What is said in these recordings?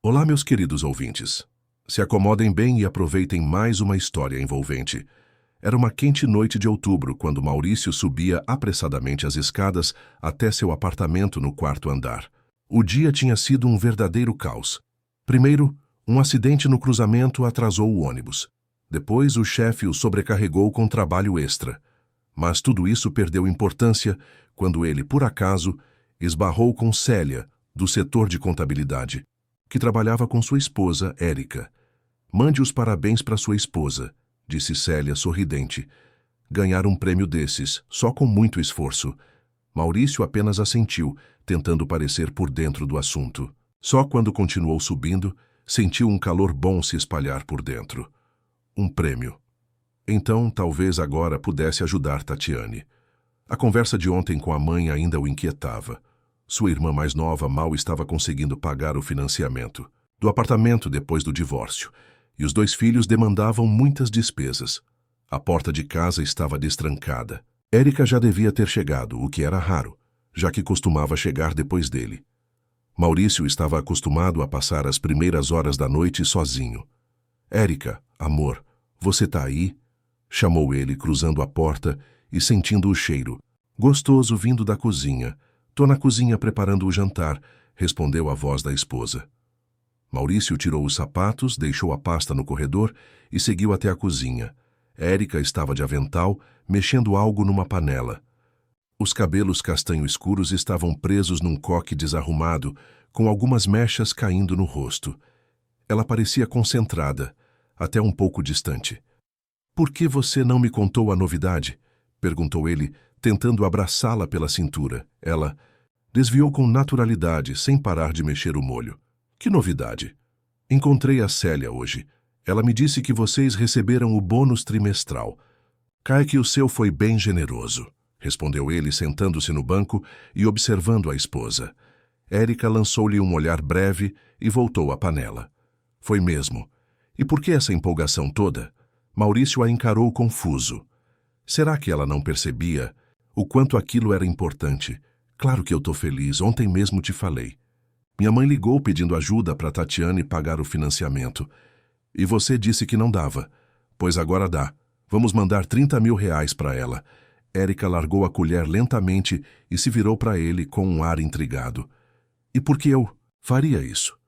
Olá, meus queridos ouvintes. Se acomodem bem e aproveitem mais uma história envolvente. Era uma quente noite de outubro quando Maurício subia apressadamente as escadas até seu apartamento no quarto andar. O dia tinha sido um verdadeiro caos. Primeiro, um acidente no cruzamento atrasou o ônibus. Depois, o chefe o sobrecarregou com trabalho extra. Mas tudo isso perdeu importância quando ele, por acaso, esbarrou com Célia, do setor de contabilidade, que trabalhava com sua esposa, Érica. "Mande os parabéns para sua esposa", disse Célia, sorridente. "Ganhar um prêmio desses, só com muito esforço." Maurício apenas assentiu, tentando parecer por dentro do assunto. Só quando continuou subindo, sentiu um calor bom se espalhar por dentro. Um prêmio. Então, talvez agora pudesse ajudar Tatiane. A conversa de ontem com a mãe ainda o inquietava. Sua irmã mais nova mal estava conseguindo pagar o financiamento do apartamento depois do divórcio, e os dois filhos demandavam muitas despesas. A porta de casa estava destrancada. Érica já devia ter chegado, o que era raro, já que costumava chegar depois dele. Maurício estava acostumado a passar as primeiras horas da noite sozinho. "Érica, amor, você tá aí?" chamou ele, cruzando a porta e sentindo o cheiro, gostoso vindo da cozinha. "Tô na cozinha preparando o jantar", respondeu a voz da esposa. Maurício tirou os sapatos, deixou a pasta no corredor e seguiu até a cozinha. Érica estava de avental, mexendo algo numa panela. Os cabelos castanho escuros estavam presos num coque desarrumado, com algumas mechas caindo no rosto. Ela parecia concentrada, até um pouco distante. "Por que você não me contou a novidade?" perguntou ele, tentando abraçá-la pela cintura. Ela desviou com naturalidade, sem parar de mexer o molho. "Que novidade?" "Encontrei a Célia hoje. Ela me disse que vocês receberam o bônus trimestral. Cai que o seu foi bem generoso", respondeu ele, sentando-se no banco e observando a esposa. Érica lançou-lhe um olhar breve e voltou à panela. "Foi mesmo. E por que essa empolgação toda?" Maurício a encarou confuso. Será que ela não percebia o quanto aquilo era importante? "Claro que eu tô feliz, ontem mesmo te falei. Minha mãe ligou pedindo ajuda para Tatiane pagar o financiamento. E você disse que não dava. Pois agora dá. Vamos mandar 30 mil reais para ela." Érica largou a colher lentamente e se virou para ele com um ar intrigado. "E por que eu faria isso?"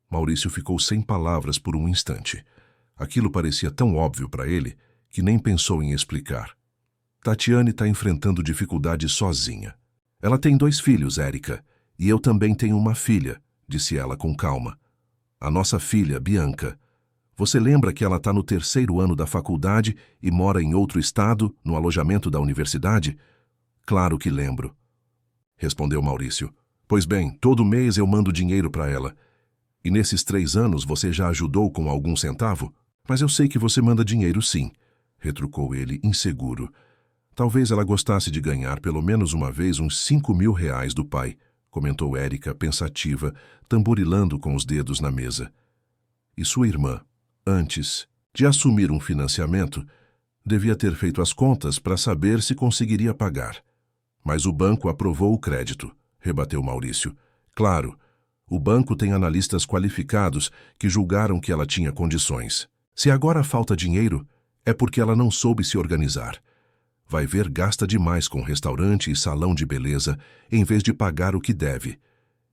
Maurício ficou sem palavras por um instante. Aquilo parecia tão óbvio para ele que nem pensou em explicar. "Tatiane está enfrentando dificuldades sozinha. Ela tem 2 filhos, Érica, e eu também tenho uma filha", disse ela com calma. "A nossa filha, Bianca. Você lembra que ela está no 3º ano da faculdade e mora em outro estado, no alojamento da universidade?" "Claro que lembro", respondeu Maurício. "Pois bem, todo mês eu mando dinheiro para ela. E nesses 3 anos você já ajudou com algum centavo?" "Mas eu sei que você manda dinheiro sim", retrucou ele, inseguro. "Talvez ela gostasse de ganhar pelo menos uma vez uns 5 mil reais do pai", comentou Érica, pensativa, tamborilando com os dedos na mesa. "E sua irmã, antes de assumir um financiamento, devia ter feito as contas para saber se conseguiria pagar. Mas o banco aprovou o crédito", rebateu Maurício. "Claro, o banco tem analistas qualificados que julgaram que ela tinha condições. Se agora falta dinheiro, é porque ela não soube se organizar. Vai ver, gasta demais com restaurante e salão de beleza, em vez de pagar o que deve.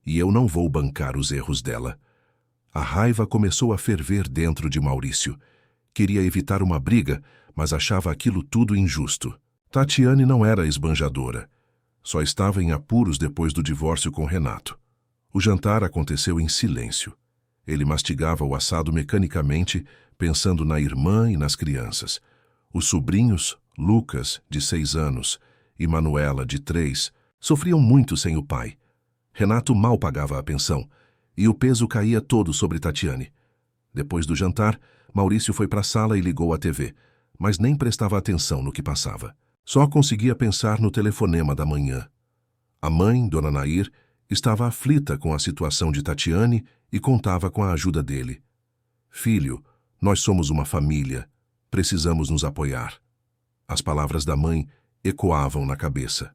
E eu não vou bancar os erros dela." A raiva começou a ferver dentro de Maurício. Queria evitar uma briga, mas achava aquilo tudo injusto. Tatiane não era esbanjadora. Só estava em apuros depois do divórcio com Renato. O jantar aconteceu em silêncio. Ele mastigava o assado mecanicamente, pensando na irmã e nas crianças. Os sobrinhos, Lucas, de 6 anos, e Manuela, de 3, sofriam muito sem o pai. Renato mal pagava a pensão, e o peso caía todo sobre Tatiane. Depois do jantar, Maurício foi para a sala e ligou a TV, mas nem prestava atenção no que passava. Só conseguia pensar no telefonema da manhã. A mãe, Dona Nair, estava aflita com a situação de Tatiane e contava com a ajuda dele. "Filho, nós somos uma família. Precisamos nos apoiar." As palavras da mãe ecoavam na cabeça.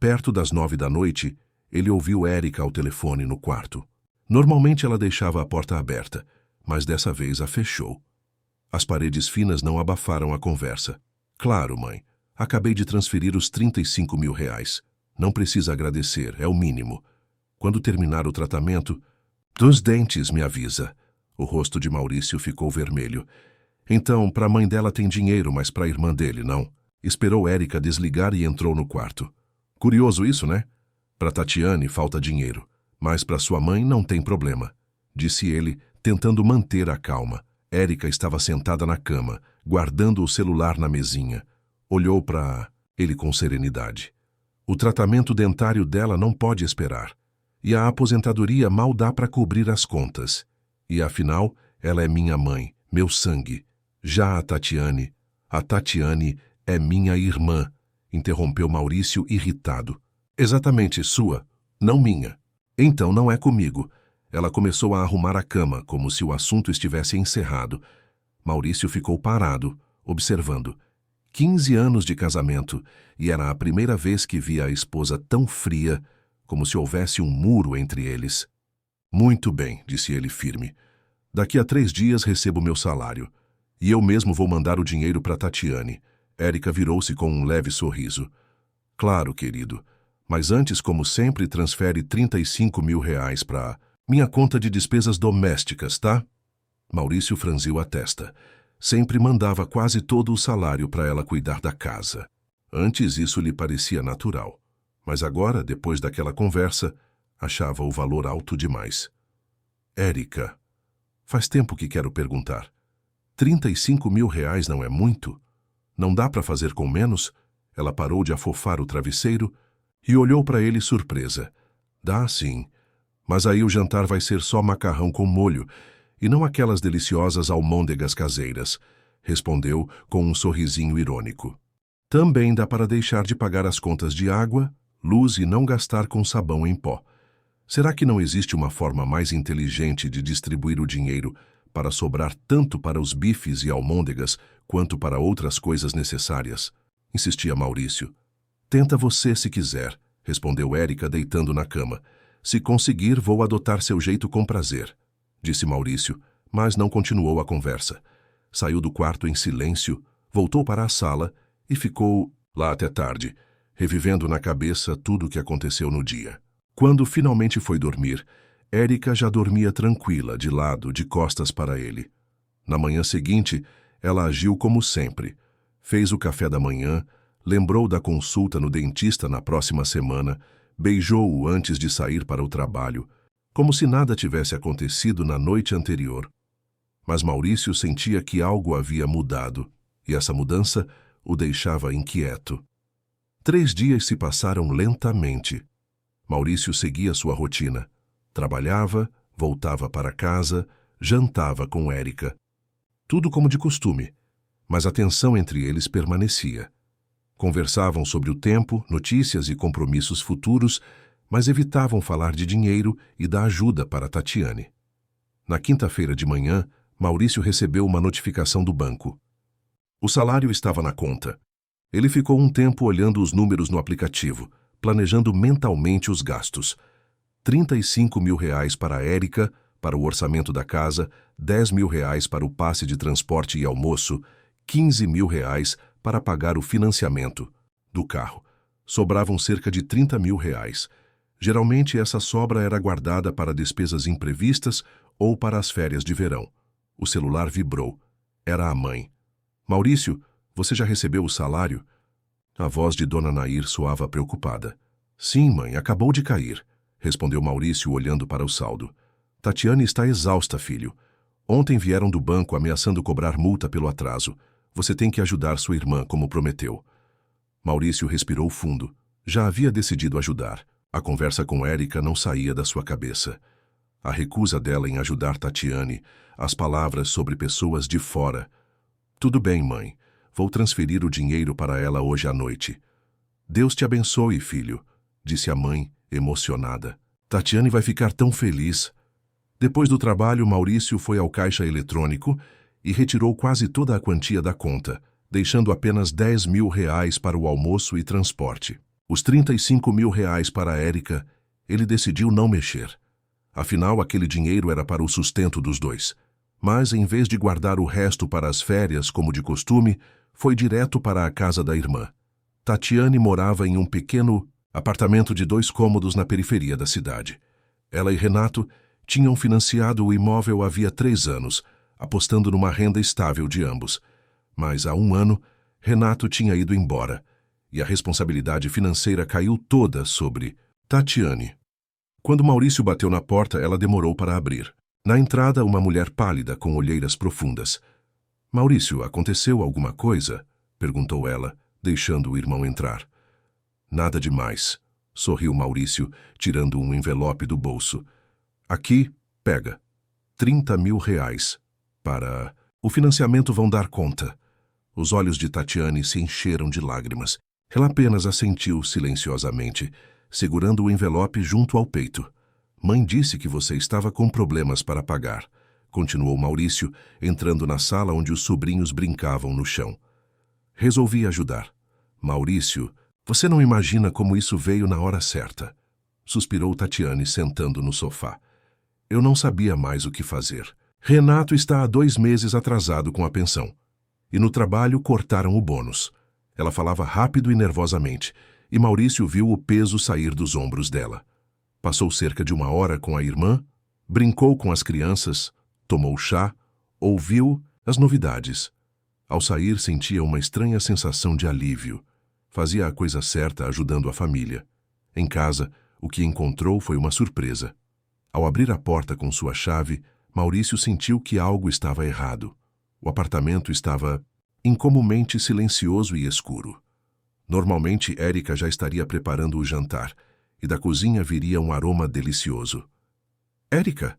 Perto das 9 da noite, ele ouviu Érica ao telefone no quarto. Normalmente ela deixava a porta aberta, mas dessa vez a fechou. As paredes finas não abafaram a conversa. Claro, mãe. Acabei de transferir os 35 mil reais. Não precisa agradecer, é o mínimo. Quando terminar o tratamento, dos dentes, me avisa. O rosto de Maurício ficou vermelho. Então, para a mãe dela tem dinheiro, mas para a irmã dele, não. Esperou Érica desligar e entrou no quarto. Curioso isso, né? Para Tatiane falta dinheiro, mas para sua mãe não tem problema, disse ele, tentando manter a calma. Érica estava sentada na cama, guardando o celular na mesinha. Olhou para ele com serenidade. O tratamento dentário dela não pode esperar. E a aposentadoria mal dá para cobrir as contas. E afinal, ela é minha mãe, meu sangue. Já a Tatiane é minha irmã, interrompeu Maurício irritado. Exatamente sua, não minha. Então não é comigo. Ela começou a arrumar a cama, como se o assunto estivesse encerrado. Maurício ficou parado, observando. 15 anos de casamento, e era a primeira vez que via a esposa tão fria, como se houvesse um muro entre eles. Muito bem, disse ele firme. Daqui a 3 dias recebo meu salário. E eu mesmo vou mandar o dinheiro para Tatiane. Érica virou-se com um leve sorriso. Claro, querido. Mas antes, como sempre, transfere 35 mil reais para minha conta de despesas domésticas, tá? Maurício franziu a testa. Sempre mandava quase todo o salário para ela cuidar da casa. Antes isso lhe parecia natural. Mas agora, depois daquela conversa, achava o valor alto demais. Érica, faz tempo que quero perguntar. 35 mil reais não é muito? Não dá para fazer com menos? Ela parou de afofar o travesseiro e olhou para ele surpresa. Dá sim, mas aí o jantar vai ser só macarrão com molho e não aquelas deliciosas almôndegas caseiras, respondeu com um sorrisinho irônico. Também dá para deixar de pagar as contas de água, luz e não gastar com sabão em pó. Será que não existe uma forma mais inteligente de distribuir o dinheiro para sobrar tanto para os bifes e almôndegas quanto para outras coisas necessárias? Insistia Maurício. Tenta você se quiser, respondeu Érica deitando na cama. Se conseguir, vou adotar seu jeito com prazer, disse Maurício, mas não continuou a conversa. Saiu do quarto em silêncio, voltou para a sala e ficou lá até tarde, revivendo na cabeça tudo o que aconteceu no dia. Quando finalmente foi dormir, Érica já dormia tranquila, de lado, de costas para ele. Na manhã seguinte, ela agiu como sempre. Fez o café da manhã, lembrou da consulta no dentista na próxima semana, beijou-o antes de sair para o trabalho, como se nada tivesse acontecido na noite anterior. Mas Maurício sentia que algo havia mudado, e essa mudança o deixava inquieto. 3 dias se passaram lentamente. Maurício seguia sua rotina. Trabalhava, voltava para casa, jantava com Érica. Tudo como de costume, mas a tensão entre eles permanecia. Conversavam sobre o tempo, notícias e compromissos futuros, mas evitavam falar de dinheiro e da ajuda para Tatiane. Na quinta-feira de manhã, Maurício recebeu uma notificação do banco. O salário estava na conta. Ele ficou um tempo olhando os números no aplicativo, planejando mentalmente os gastos. 35 mil reais para a Érica, para o orçamento da casa, 10 mil reais para o passe de transporte e almoço, 15 mil reais para pagar o financiamento do carro. Sobravam cerca de 30 mil reais. Geralmente essa sobra era guardada para despesas imprevistas ou para as férias de verão. O celular vibrou. Era a mãe. Maurício, você já recebeu o salário? A voz de Dona Nair soava preocupada. Sim, mãe, acabou de cair, respondeu Maurício olhando para o saldo. Tatiane está exausta, filho. Ontem vieram do banco ameaçando cobrar multa pelo atraso. Você tem que ajudar sua irmã, como prometeu. Maurício respirou fundo. Já havia decidido ajudar. A conversa com Érica não saía da sua cabeça. A recusa dela em ajudar Tatiane, as palavras sobre pessoas de fora. Tudo bem, mãe. Vou transferir o dinheiro para ela hoje à noite. Deus te abençoe, filho, disse a mãe, emocionada. Tatiane vai ficar tão feliz. Depois do trabalho, Maurício foi ao caixa eletrônico e retirou quase toda a quantia da conta, deixando apenas 10 mil reais para o almoço e transporte. Os 35 mil reais para a Érica, ele decidiu não mexer. Afinal, aquele dinheiro era para o sustento dos dois. Mas, em vez de guardar o resto para as férias, como de costume, foi direto para a casa da irmã. Tatiane morava em um pequeno apartamento de 2 cômodos na periferia da cidade. Ela e Renato tinham financiado o imóvel havia 3 anos, apostando numa renda estável de ambos. Mas há 1 ano, Renato tinha ido embora, e a responsabilidade financeira caiu toda sobre Tatiane. Quando Maurício bateu na porta, ela demorou para abrir. Na entrada, uma mulher pálida com olheiras profundas. "Maurício, aconteceu alguma coisa?" perguntou ela, deixando o irmão entrar. "Nada demais", sorriu Maurício, tirando um envelope do bolso. "Aqui, pega. 30 mil reais. Para o financiamento vão dar conta." Os olhos de Tatiane se encheram de lágrimas. Ela apenas assentiu silenciosamente, segurando o envelope junto ao peito. "Mãe disse que você estava com problemas para pagar", continuou Maurício, entrando na sala onde os sobrinhos brincavam no chão. "Resolvi ajudar." "Maurício, você não imagina como isso veio na hora certa", suspirou Tatiane, sentando no sofá. "Eu não sabia mais o que fazer. Renato está há 2 meses atrasado com a pensão. E no trabalho cortaram o bônus." Ela falava rápido e nervosamente, e Maurício viu o peso sair dos ombros dela. Passou cerca de 1 hora com a irmã, brincou com as crianças, tomou chá, ouviu as novidades. Ao sair, sentia uma estranha sensação de alívio. Fazia a coisa certa ajudando a família. Em casa, o que encontrou foi uma surpresa. Ao abrir a porta com sua chave, Maurício sentiu que algo estava errado. O apartamento estava incomumente silencioso e escuro. Normalmente, Érica já estaria preparando o jantar, e da cozinha viria um aroma delicioso. "Érica!"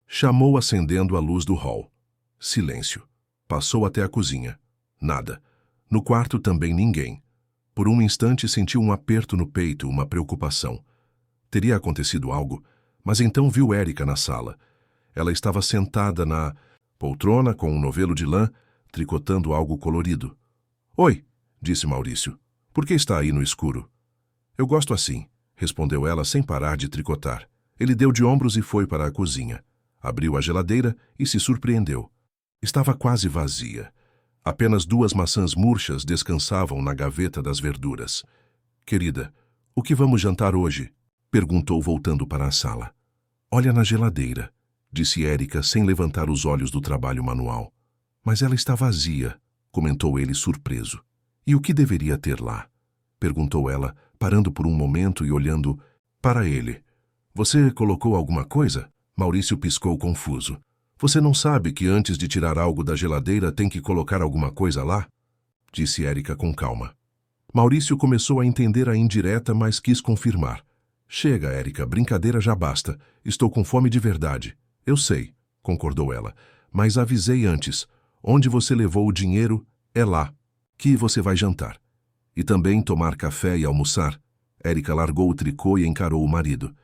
chamou, acendendo a luz do hall. Silêncio. Passou até a cozinha. Nada. No quarto também ninguém. Por um instante sentiu um aperto no peito, uma preocupação. Teria acontecido algo, mas então viu Érica na sala. Ela estava sentada na poltrona com um novelo de lã, tricotando algo colorido. "Oi", disse Maurício. "Por que está aí no escuro?" "Eu gosto assim", respondeu ela sem parar de tricotar. Ele deu de ombros e foi para a cozinha. Abriu a geladeira e se surpreendeu. Estava quase vazia. Apenas 2 maçãs murchas descansavam na gaveta das verduras. "Querida, o que vamos jantar hoje?" perguntou, voltando para a sala. "Olha na geladeira", disse Érica sem levantar os olhos do trabalho manual. "Mas ela está vazia", comentou ele surpreso. "E o que deveria ter lá?" perguntou ela, parando por um momento e olhando para ele. "Você colocou alguma coisa?" Maurício piscou confuso. "Você não sabe que antes de tirar algo da geladeira tem que colocar alguma coisa lá?" disse Érica com calma. Maurício começou a entender a indireta, mas quis confirmar. "Chega, Érica, brincadeira já basta. Estou com fome de verdade." "Eu sei", concordou ela, "mas avisei antes. Onde você levou o dinheiro é lá que você vai jantar. E também tomar café e almoçar." Érica largou o tricô e encarou o marido.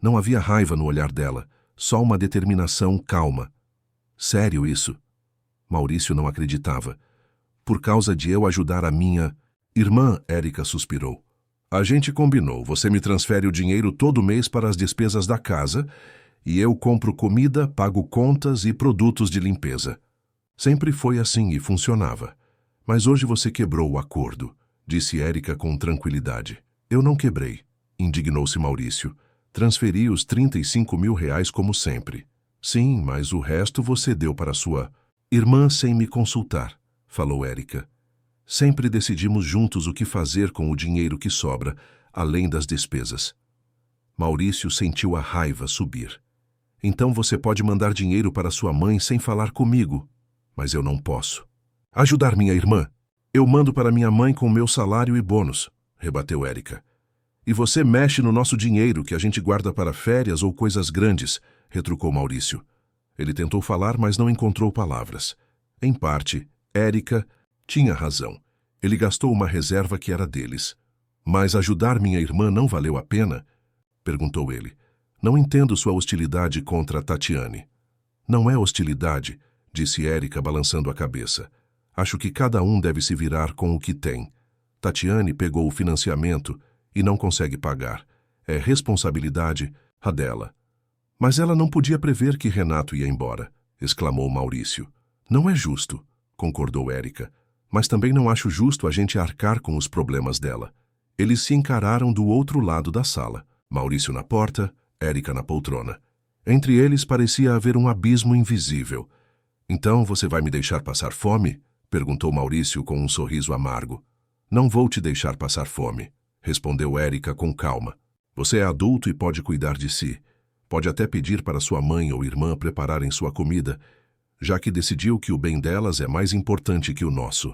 Não havia raiva no olhar dela, só uma determinação calma. "Sério isso?" Maurício não acreditava. "Por causa de eu ajudar a minha irmã", Érica suspirou. "A gente combinou, você me transfere o dinheiro todo mês para as despesas da casa e eu compro comida, pago contas e produtos de limpeza. Sempre foi assim e funcionava. Mas hoje você quebrou o acordo", disse Érica com tranquilidade. "Eu não quebrei", indignou-se Maurício. "Transferi os 35 mil reais como sempre." "Sim, mas o resto você deu para sua irmã sem me consultar", falou Érica. "Sempre decidimos juntos o que fazer com o dinheiro que sobra, além das despesas." Maurício sentiu a raiva subir. "Então você pode mandar dinheiro para sua mãe sem falar comigo, mas eu não posso." "Ajudar minha irmã? Eu mando para minha mãe com meu salário e bônus", rebateu Érica. "E você mexe no nosso dinheiro que a gente guarda para férias ou coisas grandes", retrucou Maurício. Ele tentou falar, mas não encontrou palavras. Em parte, Érica tinha razão. Ele gastou uma reserva que era deles. "Mas ajudar minha irmã não valeu a pena?" perguntou ele. "Não entendo sua hostilidade contra Tatiane." "Não é hostilidade", disse Érica, balançando a cabeça. "Acho que cada um deve se virar com o que tem. Tatiane pegou o financiamento e não consegue pagar. É responsabilidade a dela." Mas ela não podia prever que Renato ia embora, exclamou Maurício. Não é justo, concordou Érica, mas também não acho justo a gente arcar com os problemas dela. Eles se encararam do outro lado da sala, Maurício na porta, Érica na poltrona. Entre eles parecia haver um abismo invisível. Então você vai me deixar passar fome? Perguntou Maurício com um sorriso amargo. Não vou te deixar passar fome, respondeu Érica com calma. Você é adulto e pode cuidar de si. Pode até pedir para sua mãe ou irmã prepararem sua comida, já que decidiu que o bem delas é mais importante que o nosso.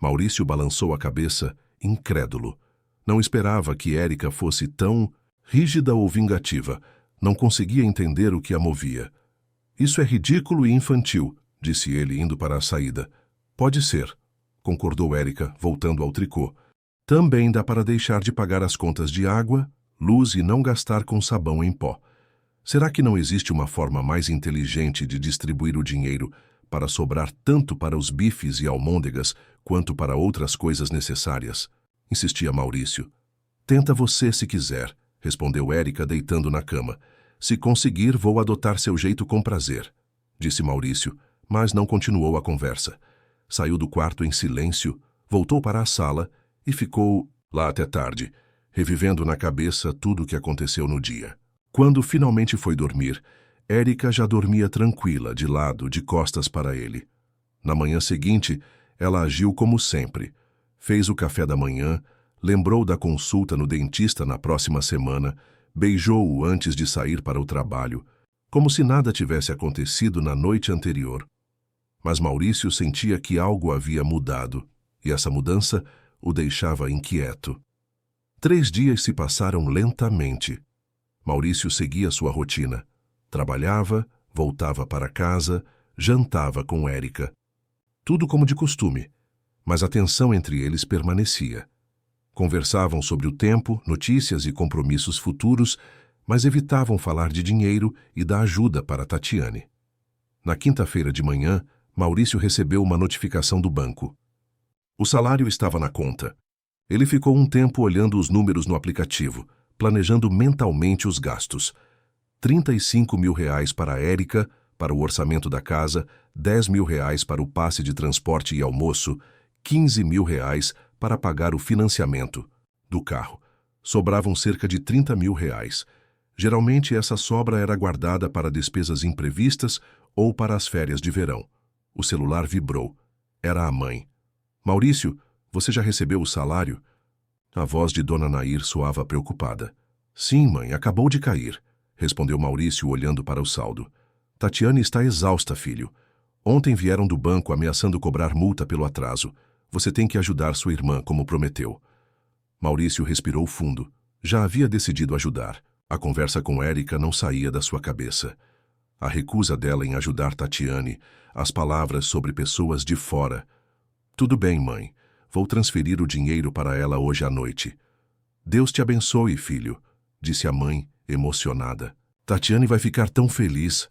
Maurício balançou a cabeça, incrédulo. Não esperava que Érica fosse tão rígida ou vingativa. Não conseguia entender o que a movia. Isso é ridículo e infantil, disse ele indo para a saída. Pode ser, concordou Érica, voltando ao tricô. Também dá para deixar de pagar as contas de água, luz e não gastar com sabão em pó. Será que não existe uma forma mais inteligente de distribuir o dinheiro para sobrar tanto para os bifes e almôndegas quanto para outras coisas necessárias? Insistia Maurício. Tenta você se quiser, respondeu Érica deitando na cama. Se conseguir, vou adotar seu jeito com prazer, disse Maurício, mas não continuou a conversa. Saiu do quarto em silêncio, voltou para a sala e ficou lá até tarde, revivendo na cabeça tudo o que aconteceu no dia. Quando finalmente foi dormir, Érica já dormia tranquila, de lado, de costas para ele. Na manhã seguinte, ela agiu como sempre. Fez o café da manhã, lembrou da consulta no dentista na próxima semana, beijou-o antes de sair para o trabalho, como se nada tivesse acontecido na noite anterior. Mas Maurício sentia que algo havia mudado, e essa mudança o deixava inquieto. 3 dias se passaram lentamente. Maurício seguia sua rotina. Trabalhava, voltava para casa, jantava com Érica. Tudo como de costume, mas a tensão entre eles permanecia. Conversavam sobre o tempo, notícias e compromissos futuros, mas evitavam falar de dinheiro e da ajuda para Tatiane. Na quinta-feira de manhã, Maurício recebeu uma notificação do banco. O salário estava na conta. Ele ficou um tempo olhando os números no aplicativo, planejando mentalmente os gastos. 35 mil reais para a Érica, para o orçamento da casa, 10 mil reais para o passe de transporte e almoço, 15 mil reais para pagar o financiamento do carro. Sobravam cerca de 30 mil reais. Geralmente essa sobra era guardada para despesas imprevistas ou para as férias de verão. O celular vibrou. Era a mãe. Maurício, você já recebeu o salário? A voz de Dona Nair soava preocupada. Sim, mãe, acabou de cair, respondeu Maurício olhando para o saldo. Tatiane está exausta, filho. Ontem vieram do banco ameaçando cobrar multa pelo atraso. Você tem que ajudar sua irmã, como prometeu. Maurício respirou fundo. Já havia decidido ajudar. A conversa com Érica não saía da sua cabeça. A recusa dela em ajudar Tatiane, as palavras sobre pessoas de fora. Tudo bem, mãe. Vou transferir o dinheiro para ela hoje à noite. Deus te abençoe, filho, disse a mãe, emocionada. Tatiane vai ficar tão feliz.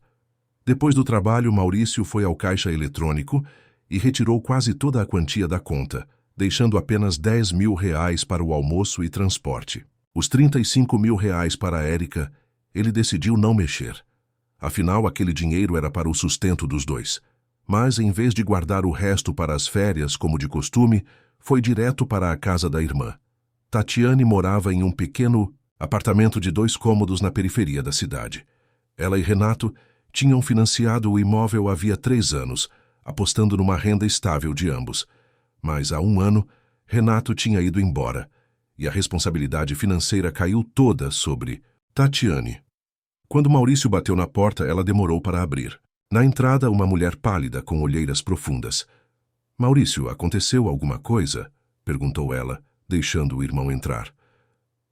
Depois do trabalho, Maurício foi ao caixa eletrônico e retirou quase toda a quantia da conta, deixando apenas 10 mil reais para o almoço e transporte. Os 35 mil reais para a Érica, ele decidiu não mexer. Afinal, aquele dinheiro era para o sustento dos dois. Mas, em vez de guardar o resto para as férias, como de costume, foi direto para a casa da irmã. Tatiane morava em um pequeno apartamento de 2 cômodos na periferia da cidade. Ela e Renato tinham financiado o imóvel havia 3 anos, apostando numa renda estável de ambos. Mas há 1 ano, Renato tinha ido embora, e a responsabilidade financeira caiu toda sobre Tatiane. Quando Maurício bateu na porta, ela demorou para abrir. Na entrada, uma mulher pálida com olheiras profundas. Maurício, aconteceu alguma coisa? Perguntou ela, deixando o irmão entrar.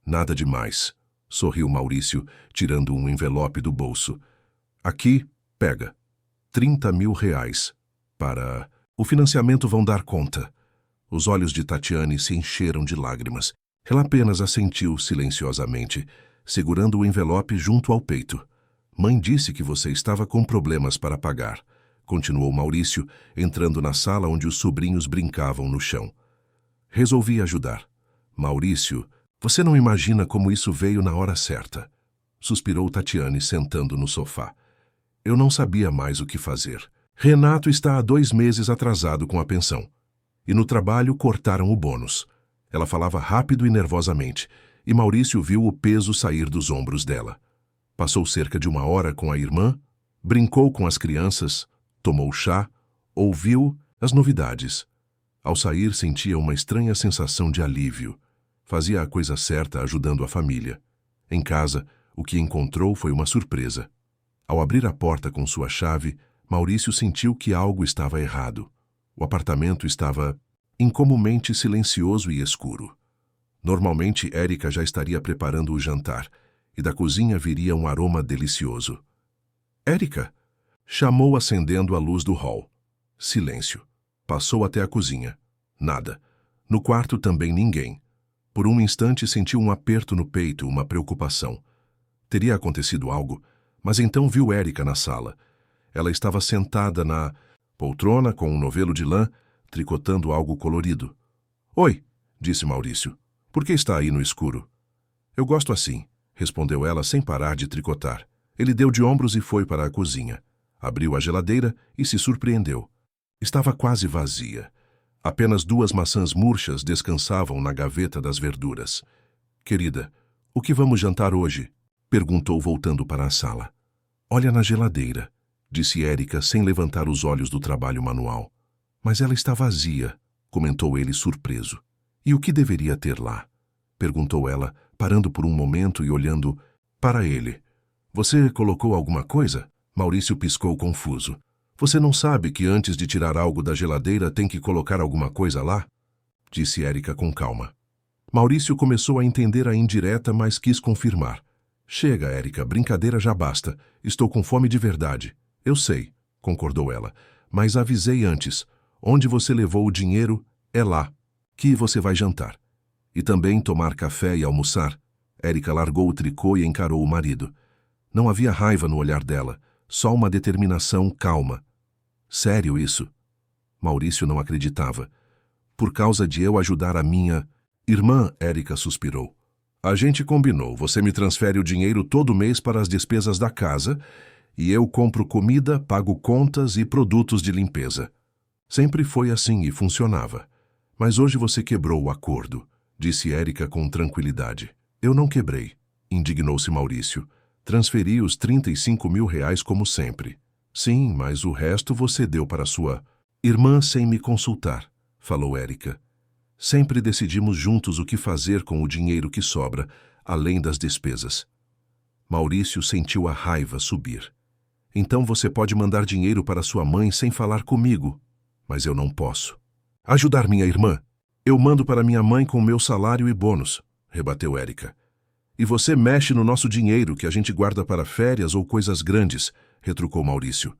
Nada demais, sorriu Maurício, tirando um envelope do bolso. Aqui, pega. 30 mil reais. Para... O financiamento vão dar conta. Os olhos de Tatiane se encheram de lágrimas. Ela apenas assentiu silenciosamente, segurando o envelope junto ao peito. Mãe disse que você estava com problemas para pagar, continuou Maurício, entrando na sala onde os sobrinhos brincavam no chão. Resolvi ajudar. Maurício, você não imagina como isso veio na hora certa. suspirou Tatiane sentando no sofá. Eu não sabia mais o que fazer. Renato está há 2 meses atrasado com a pensão. E no trabalho cortaram o bônus. Ela falava rápido e nervosamente, e Maurício viu o peso sair dos ombros dela. Passou cerca de 1 hora com a irmã, brincou com as crianças, tomou chá, ouviu as novidades. Ao sair, sentia uma estranha sensação de alívio. Fazia a coisa certa ajudando a família. Em casa, o que encontrou foi uma surpresa. Ao abrir a porta com sua chave, Maurício sentiu que algo estava errado. O apartamento estava incomumente silencioso e escuro. Normalmente, Érica já estaria preparando o jantar, e da cozinha viria um aroma delicioso. Érica! Chamou acendendo a luz do hall. Silêncio. Passou até a cozinha. Nada. No quarto também ninguém. Por um instante sentiu um aperto no peito, uma preocupação. Teria acontecido algo, mas então viu Érica na sala. Ela estava sentada na poltrona com um novelo de lã, tricotando algo colorido. Oi, disse Maurício. Por que está aí no escuro? Eu gosto assim, respondeu ela sem parar de tricotar. Ele deu de ombros e foi para a cozinha. Abriu a geladeira e se surpreendeu. Estava quase vazia. Apenas 2 maçãs murchas descansavam na gaveta das verduras. Querida, o que vamos jantar hoje? Perguntou voltando para a sala. Olha na geladeira, disse Érica sem levantar os olhos do trabalho manual. Mas ela está vazia, comentou ele surpreso. E o que deveria ter lá? Perguntou ela, parando por um momento e olhando para ele. Você colocou alguma coisa? Maurício piscou confuso. Você não sabe que antes de tirar algo da geladeira tem que colocar alguma coisa lá? Disse Érica com calma. Maurício começou a entender a indireta, mas quis confirmar. Chega, Érica, brincadeira já basta. Estou com fome de verdade. Eu sei, concordou ela, mas avisei antes. Onde você levou o dinheiro é lá. Que você vai jantar. E também tomar café e almoçar. Érica largou o tricô e encarou o marido. Não havia raiva no olhar dela, só uma determinação calma. Sério isso? Maurício não acreditava. Por causa de eu ajudar a minha irmã, Érica suspirou. A gente combinou, você me transfere o dinheiro todo mês para as despesas da casa e eu compro comida, pago contas e produtos de limpeza. Sempre foi assim e funcionava. Mas hoje você quebrou o acordo, disse Érica com tranquilidade. Eu não quebrei, indignou-se Maurício. Transferi os 35 mil reais como sempre. Sim, mas o resto você deu para sua irmã sem me consultar, falou Érica. Sempre decidimos juntos o que fazer com o dinheiro que sobra, além das despesas. Maurício sentiu a raiva subir. Então você pode mandar dinheiro para sua mãe sem falar comigo, mas eu não posso. Ajudar minha irmã? Eu mando para minha mãe com meu salário e bônus, rebateu Érica. E você mexe no nosso dinheiro que a gente guarda para férias ou coisas grandes, retrucou Maurício.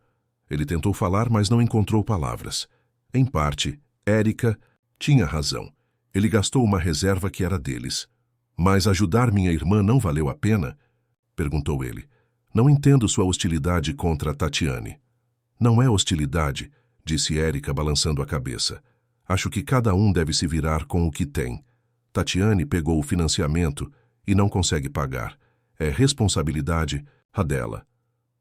Ele tentou falar, mas não encontrou palavras. Em parte, Érica tinha razão. Ele gastou uma reserva que era deles. Mas ajudar minha irmã não valeu a pena? Perguntou ele. Não entendo sua hostilidade contra Tatiane. Não é hostilidade, disse Érica balançando a cabeça. Acho que cada um deve se virar com o que tem. Tatiane pegou o financiamento e não consegue pagar. É responsabilidade a dela.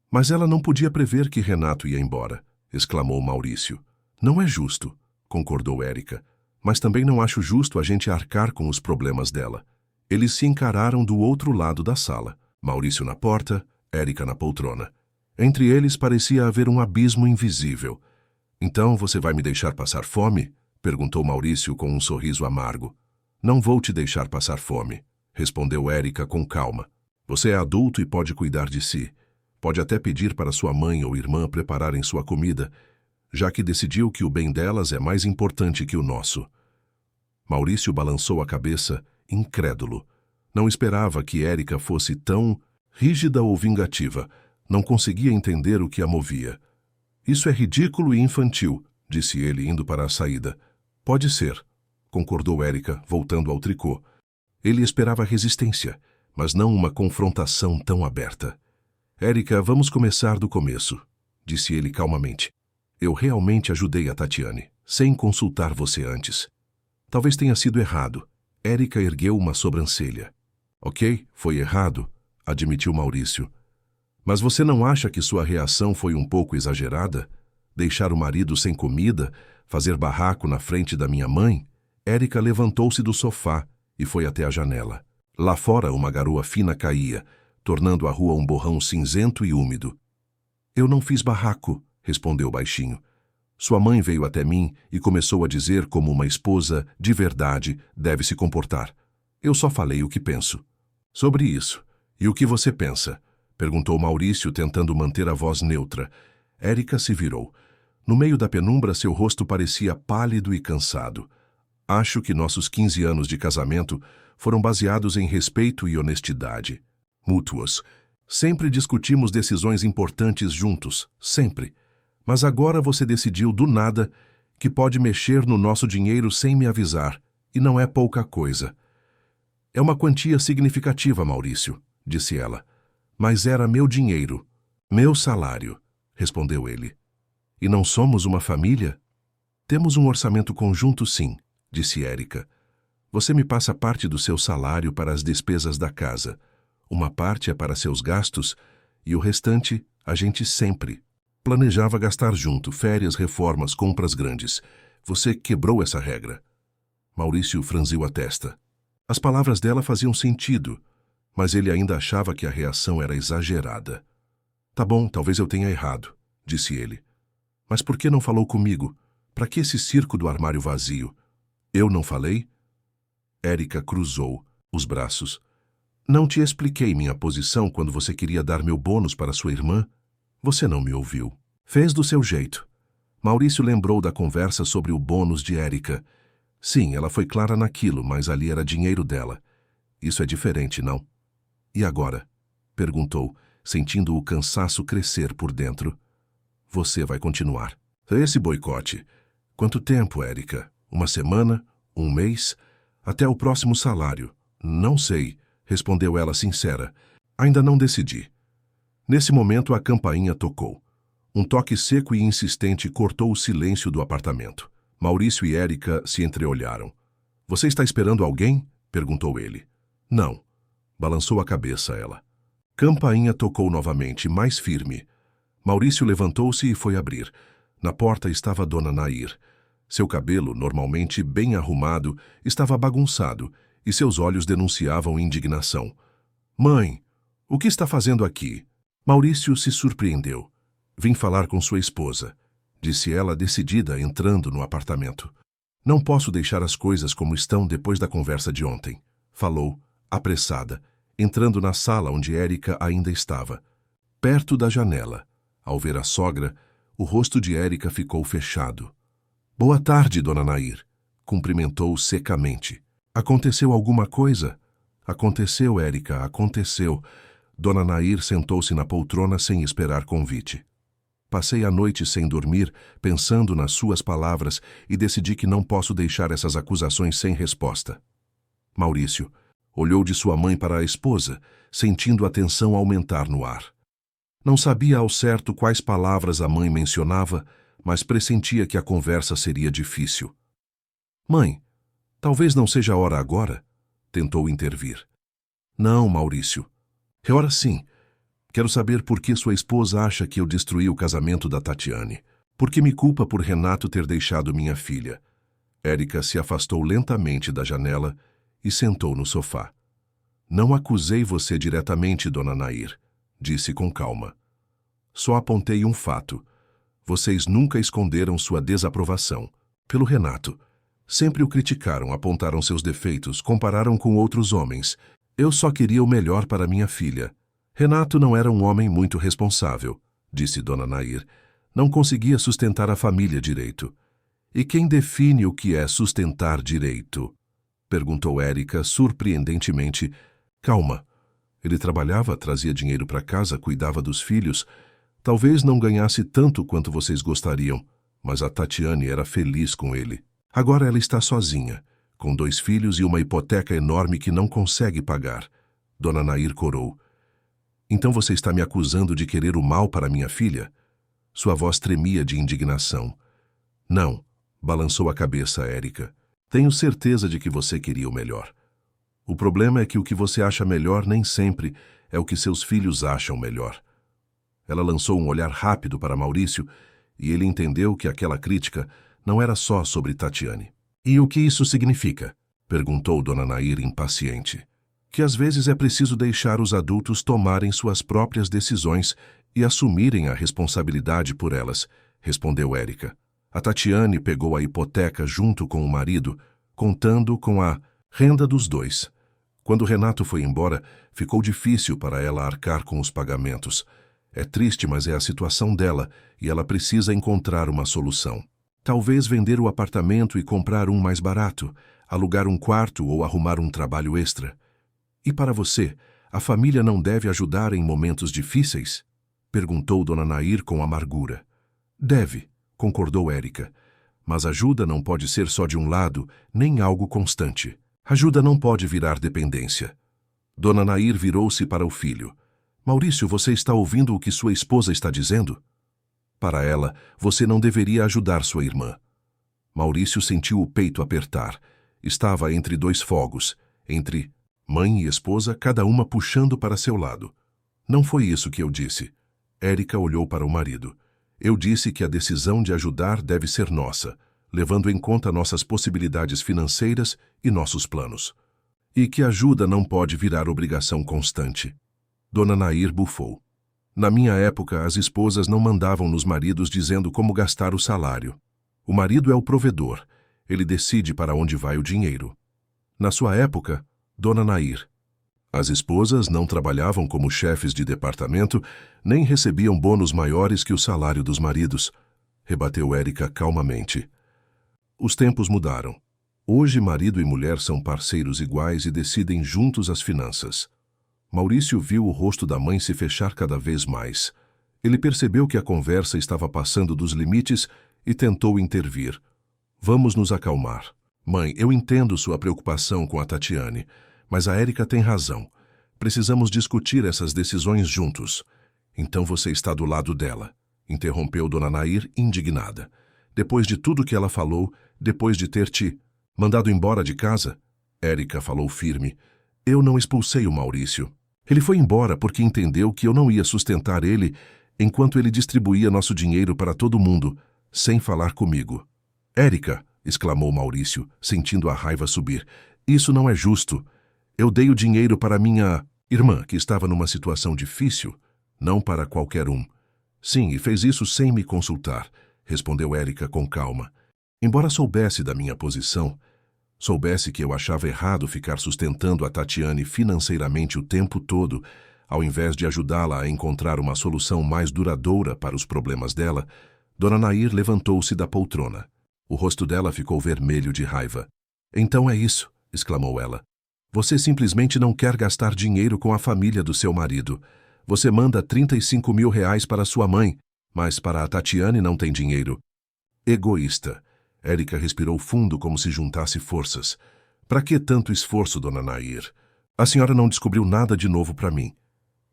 Mas ela não podia prever que Renato ia embora, exclamou Maurício. Não é justo, concordou Érica. Mas também não acho justo a gente arcar com os problemas dela. Eles se encararam do outro lado da sala. Maurício na porta, Érica na poltrona. Entre eles parecia haver um abismo invisível. Então você vai me deixar passar fome? Perguntou Maurício com um sorriso amargo. Não vou te deixar passar fome, respondeu Érica com calma. Você é adulto e pode cuidar de si. Pode até pedir para sua mãe ou irmã prepararem sua comida, já que decidiu que o bem delas é mais importante que o nosso. Maurício balançou a cabeça, incrédulo. Não esperava que Érica fosse tão rígida ou vingativa. Não conseguia entender o que a movia. Isso é ridículo e infantil, disse ele indo para a saída. Pode ser, concordou Érica, voltando ao tricô. Ele esperava resistência, mas não uma confrontação tão aberta. Érica, vamos começar do começo, disse ele calmamente. Eu realmente ajudei a Tatiane, sem consultar você antes. Talvez tenha sido errado. Érica ergueu uma sobrancelha. Ok, foi errado. admitiu Maurício. Mas você não acha que sua reação foi um pouco exagerada? Deixar o marido sem comida, fazer barraco na frente da minha mãe? Érica levantou-se do sofá e foi até a janela. Lá fora, uma garoa fina caía, tornando a rua um borrão cinzento e úmido. Eu não fiz barraco, respondeu baixinho. Sua mãe veio até mim e começou a dizer como uma esposa, de verdade, deve se comportar. Eu só falei o que penso. Sobre isso. E o que você pensa? Perguntou Maurício, tentando manter a voz neutra. Érica se virou. No meio da penumbra, seu rosto parecia pálido e cansado. Acho que nossos 15 anos de casamento foram baseados em respeito e honestidade. Mútuos. Sempre discutimos decisões importantes juntos, sempre. Mas agora você decidiu do nada que pode mexer no nosso dinheiro sem me avisar, e não é pouca coisa. É uma quantia significativa, Maurício, disse ela. Mas era meu dinheiro, meu salário, respondeu ele. E não somos uma família? Temos um orçamento conjunto, sim, disse Érica. Você me passa parte do seu salário para as despesas da casa. Uma parte é para seus gastos e o restante a gente sempre. Planejava gastar junto, férias, reformas, compras grandes. Você quebrou essa regra. Maurício franziu a testa. As palavras dela faziam sentido, mas ele ainda achava que a reação era exagerada. Tá bom, talvez eu tenha errado, disse ele. Mas por que não falou comigo? Para que esse circo do armário vazio? Eu não falei? Érica cruzou os braços. Não te expliquei minha posição quando você queria dar meu bônus para sua irmã? Você não me ouviu. Fez do seu jeito. Maurício lembrou da conversa sobre o bônus de Érica. Sim, ela foi clara naquilo, mas ali era dinheiro dela. Isso é diferente, não? E agora? Perguntou, sentindo o cansaço crescer por dentro. Você vai continuar. Esse boicote. Quanto tempo, Érica? Uma semana? Um mês? Até o próximo salário? Não sei, respondeu ela sincera. Ainda não decidi. Nesse momento a campainha tocou. Um toque seco e insistente cortou o silêncio do apartamento. Maurício e Érica se entreolharam. Você está esperando alguém? Perguntou ele. Não. Balançou a cabeça ela. Campainha tocou novamente, mais firme. Maurício levantou-se e foi abrir. Na porta estava Dona Nair. Seu cabelo, normalmente bem arrumado, estava bagunçado e seus olhos denunciavam indignação. Mãe, o que está fazendo aqui? Maurício se surpreendeu. Vim falar com sua esposa, disse ela decidida, entrando no apartamento. Não posso deixar as coisas como estão depois da conversa de ontem, falou, apressada, entrando na sala onde Érica ainda estava. Perto da janela. Ao ver a sogra, o rosto de Érica ficou fechado. Boa tarde, Dona Nair, cumprimentou secamente. Aconteceu alguma coisa? Aconteceu, Érica, aconteceu. Dona Nair sentou-se na poltrona sem esperar convite. Passei a noite sem dormir, pensando nas suas palavras e decidi que não posso deixar essas acusações sem resposta. Maurício olhou de sua mãe para a esposa, sentindo a tensão aumentar no ar. Não sabia ao certo quais palavras a mãe mencionava, mas pressentia que a conversa seria difícil. Mãe, talvez não seja a hora agora? Tentou intervir. Não, Maurício. É hora sim. Quero saber por que sua esposa acha que eu destruí o casamento da Tatiane. Por que me culpa por Renato ter deixado minha filha? Érica se afastou lentamente da janela e sentou no sofá. Não acusei você diretamente, Dona Nair, disse com calma. Só apontei um fato. Vocês nunca esconderam sua desaprovação. Pelo Renato. Sempre o criticaram, apontaram seus defeitos, compararam com outros homens. Eu só queria o melhor para minha filha. Renato não era um homem muito responsável, disse Dona Nair. Não conseguia sustentar a família direito. E quem define o que é sustentar direito? Perguntou Érica, surpreendentemente. Calma. Ele trabalhava, trazia dinheiro para casa, cuidava dos filhos. Talvez não ganhasse tanto quanto vocês gostariam, mas a Tatiane era feliz com ele. Agora ela está sozinha, com 2 filhos e uma hipoteca enorme que não consegue pagar. Dona Nair corou. Então você está me acusando de querer o mal para minha filha? Sua voz tremia de indignação. Não, balançou a cabeça Érica. Tenho certeza de que você queria o melhor. O problema é que o que você acha melhor nem sempre É o que seus filhos acham melhor. Ela lançou um olhar rápido para Maurício e ele entendeu que aquela crítica não era só sobre Tatiane. E o que isso significa? Perguntou Dona Nair impaciente. Que às vezes é preciso deixar os adultos tomarem suas próprias decisões e assumirem a responsabilidade por elas, respondeu Érica. A Tatiane pegou a hipoteca junto com o marido, contando com a renda dos dois. Quando Renato foi embora, ficou difícil para ela arcar com os pagamentos. É triste, mas é a situação dela e ela precisa encontrar uma solução. Talvez vender o apartamento e comprar um mais barato, alugar um quarto ou arrumar um trabalho extra. E para você, a família não deve ajudar em momentos difíceis? Perguntou Dona Nair com amargura. Deve, concordou Érica. Mas ajuda não pode ser só de um lado, nem algo constante. Ajuda não pode virar dependência. Dona Nair virou-se para o filho. Maurício, você está ouvindo o que sua esposa está dizendo? Para ela, você não deveria ajudar sua irmã. Maurício sentiu o peito apertar. Estava entre dois fogos, entre mãe e esposa, cada uma puxando para seu lado. Não foi isso que eu disse. Érica olhou para o marido. Eu disse que a decisão de ajudar deve ser nossa, levando em conta nossas possibilidades financeiras e nossos planos. E que ajuda não pode virar obrigação constante. Dona Nair bufou. Na minha época, as esposas não mandavam nos maridos dizendo como gastar o salário. O marido é o provedor. Ele decide para onde vai o dinheiro. Na sua época, Dona Nair, as esposas não trabalhavam como chefes de departamento, nem recebiam bônus maiores que o salário dos maridos, rebateu Érica calmamente. Os tempos mudaram. Hoje, marido e mulher são parceiros iguais e decidem juntos as finanças. Maurício viu o rosto da mãe se fechar cada vez mais. Ele percebeu que a conversa estava passando dos limites e tentou intervir. Vamos nos acalmar. Mãe, eu entendo sua preocupação com a Tatiane, mas a Érica tem razão. Precisamos discutir essas decisões juntos. Então você está do lado dela, interrompeu Dona Nair indignada. Depois de tudo que ela falou, depois de ter te mandado embora de casa? Érica falou firme. Eu não expulsei o Maurício. Ele foi embora porque entendeu que eu não ia sustentar ele enquanto ele distribuía nosso dinheiro para todo mundo, sem falar comigo. Érica, exclamou Maurício, sentindo a raiva subir. Isso não é justo. Eu dei o dinheiro para minha irmã, que estava numa situação difícil, não para qualquer um. Sim, e fez isso sem me consultar, respondeu Érica com calma. Embora soubesse da minha posição, soubesse que eu achava errado ficar sustentando a Tatiane financeiramente o tempo todo, ao invés de ajudá-la a encontrar uma solução mais duradoura para os problemas dela, Dona Nair levantou-se da poltrona. O rosto dela ficou vermelho de raiva. Então é isso, exclamou ela. Você simplesmente não quer gastar dinheiro com a família do seu marido. Você manda 35 mil reais para sua mãe, mas para a Tatiane não tem dinheiro. Egoísta. Érica respirou fundo como se juntasse forças. Para que tanto esforço, Dona Nair? A senhora não descobriu nada de novo para mim.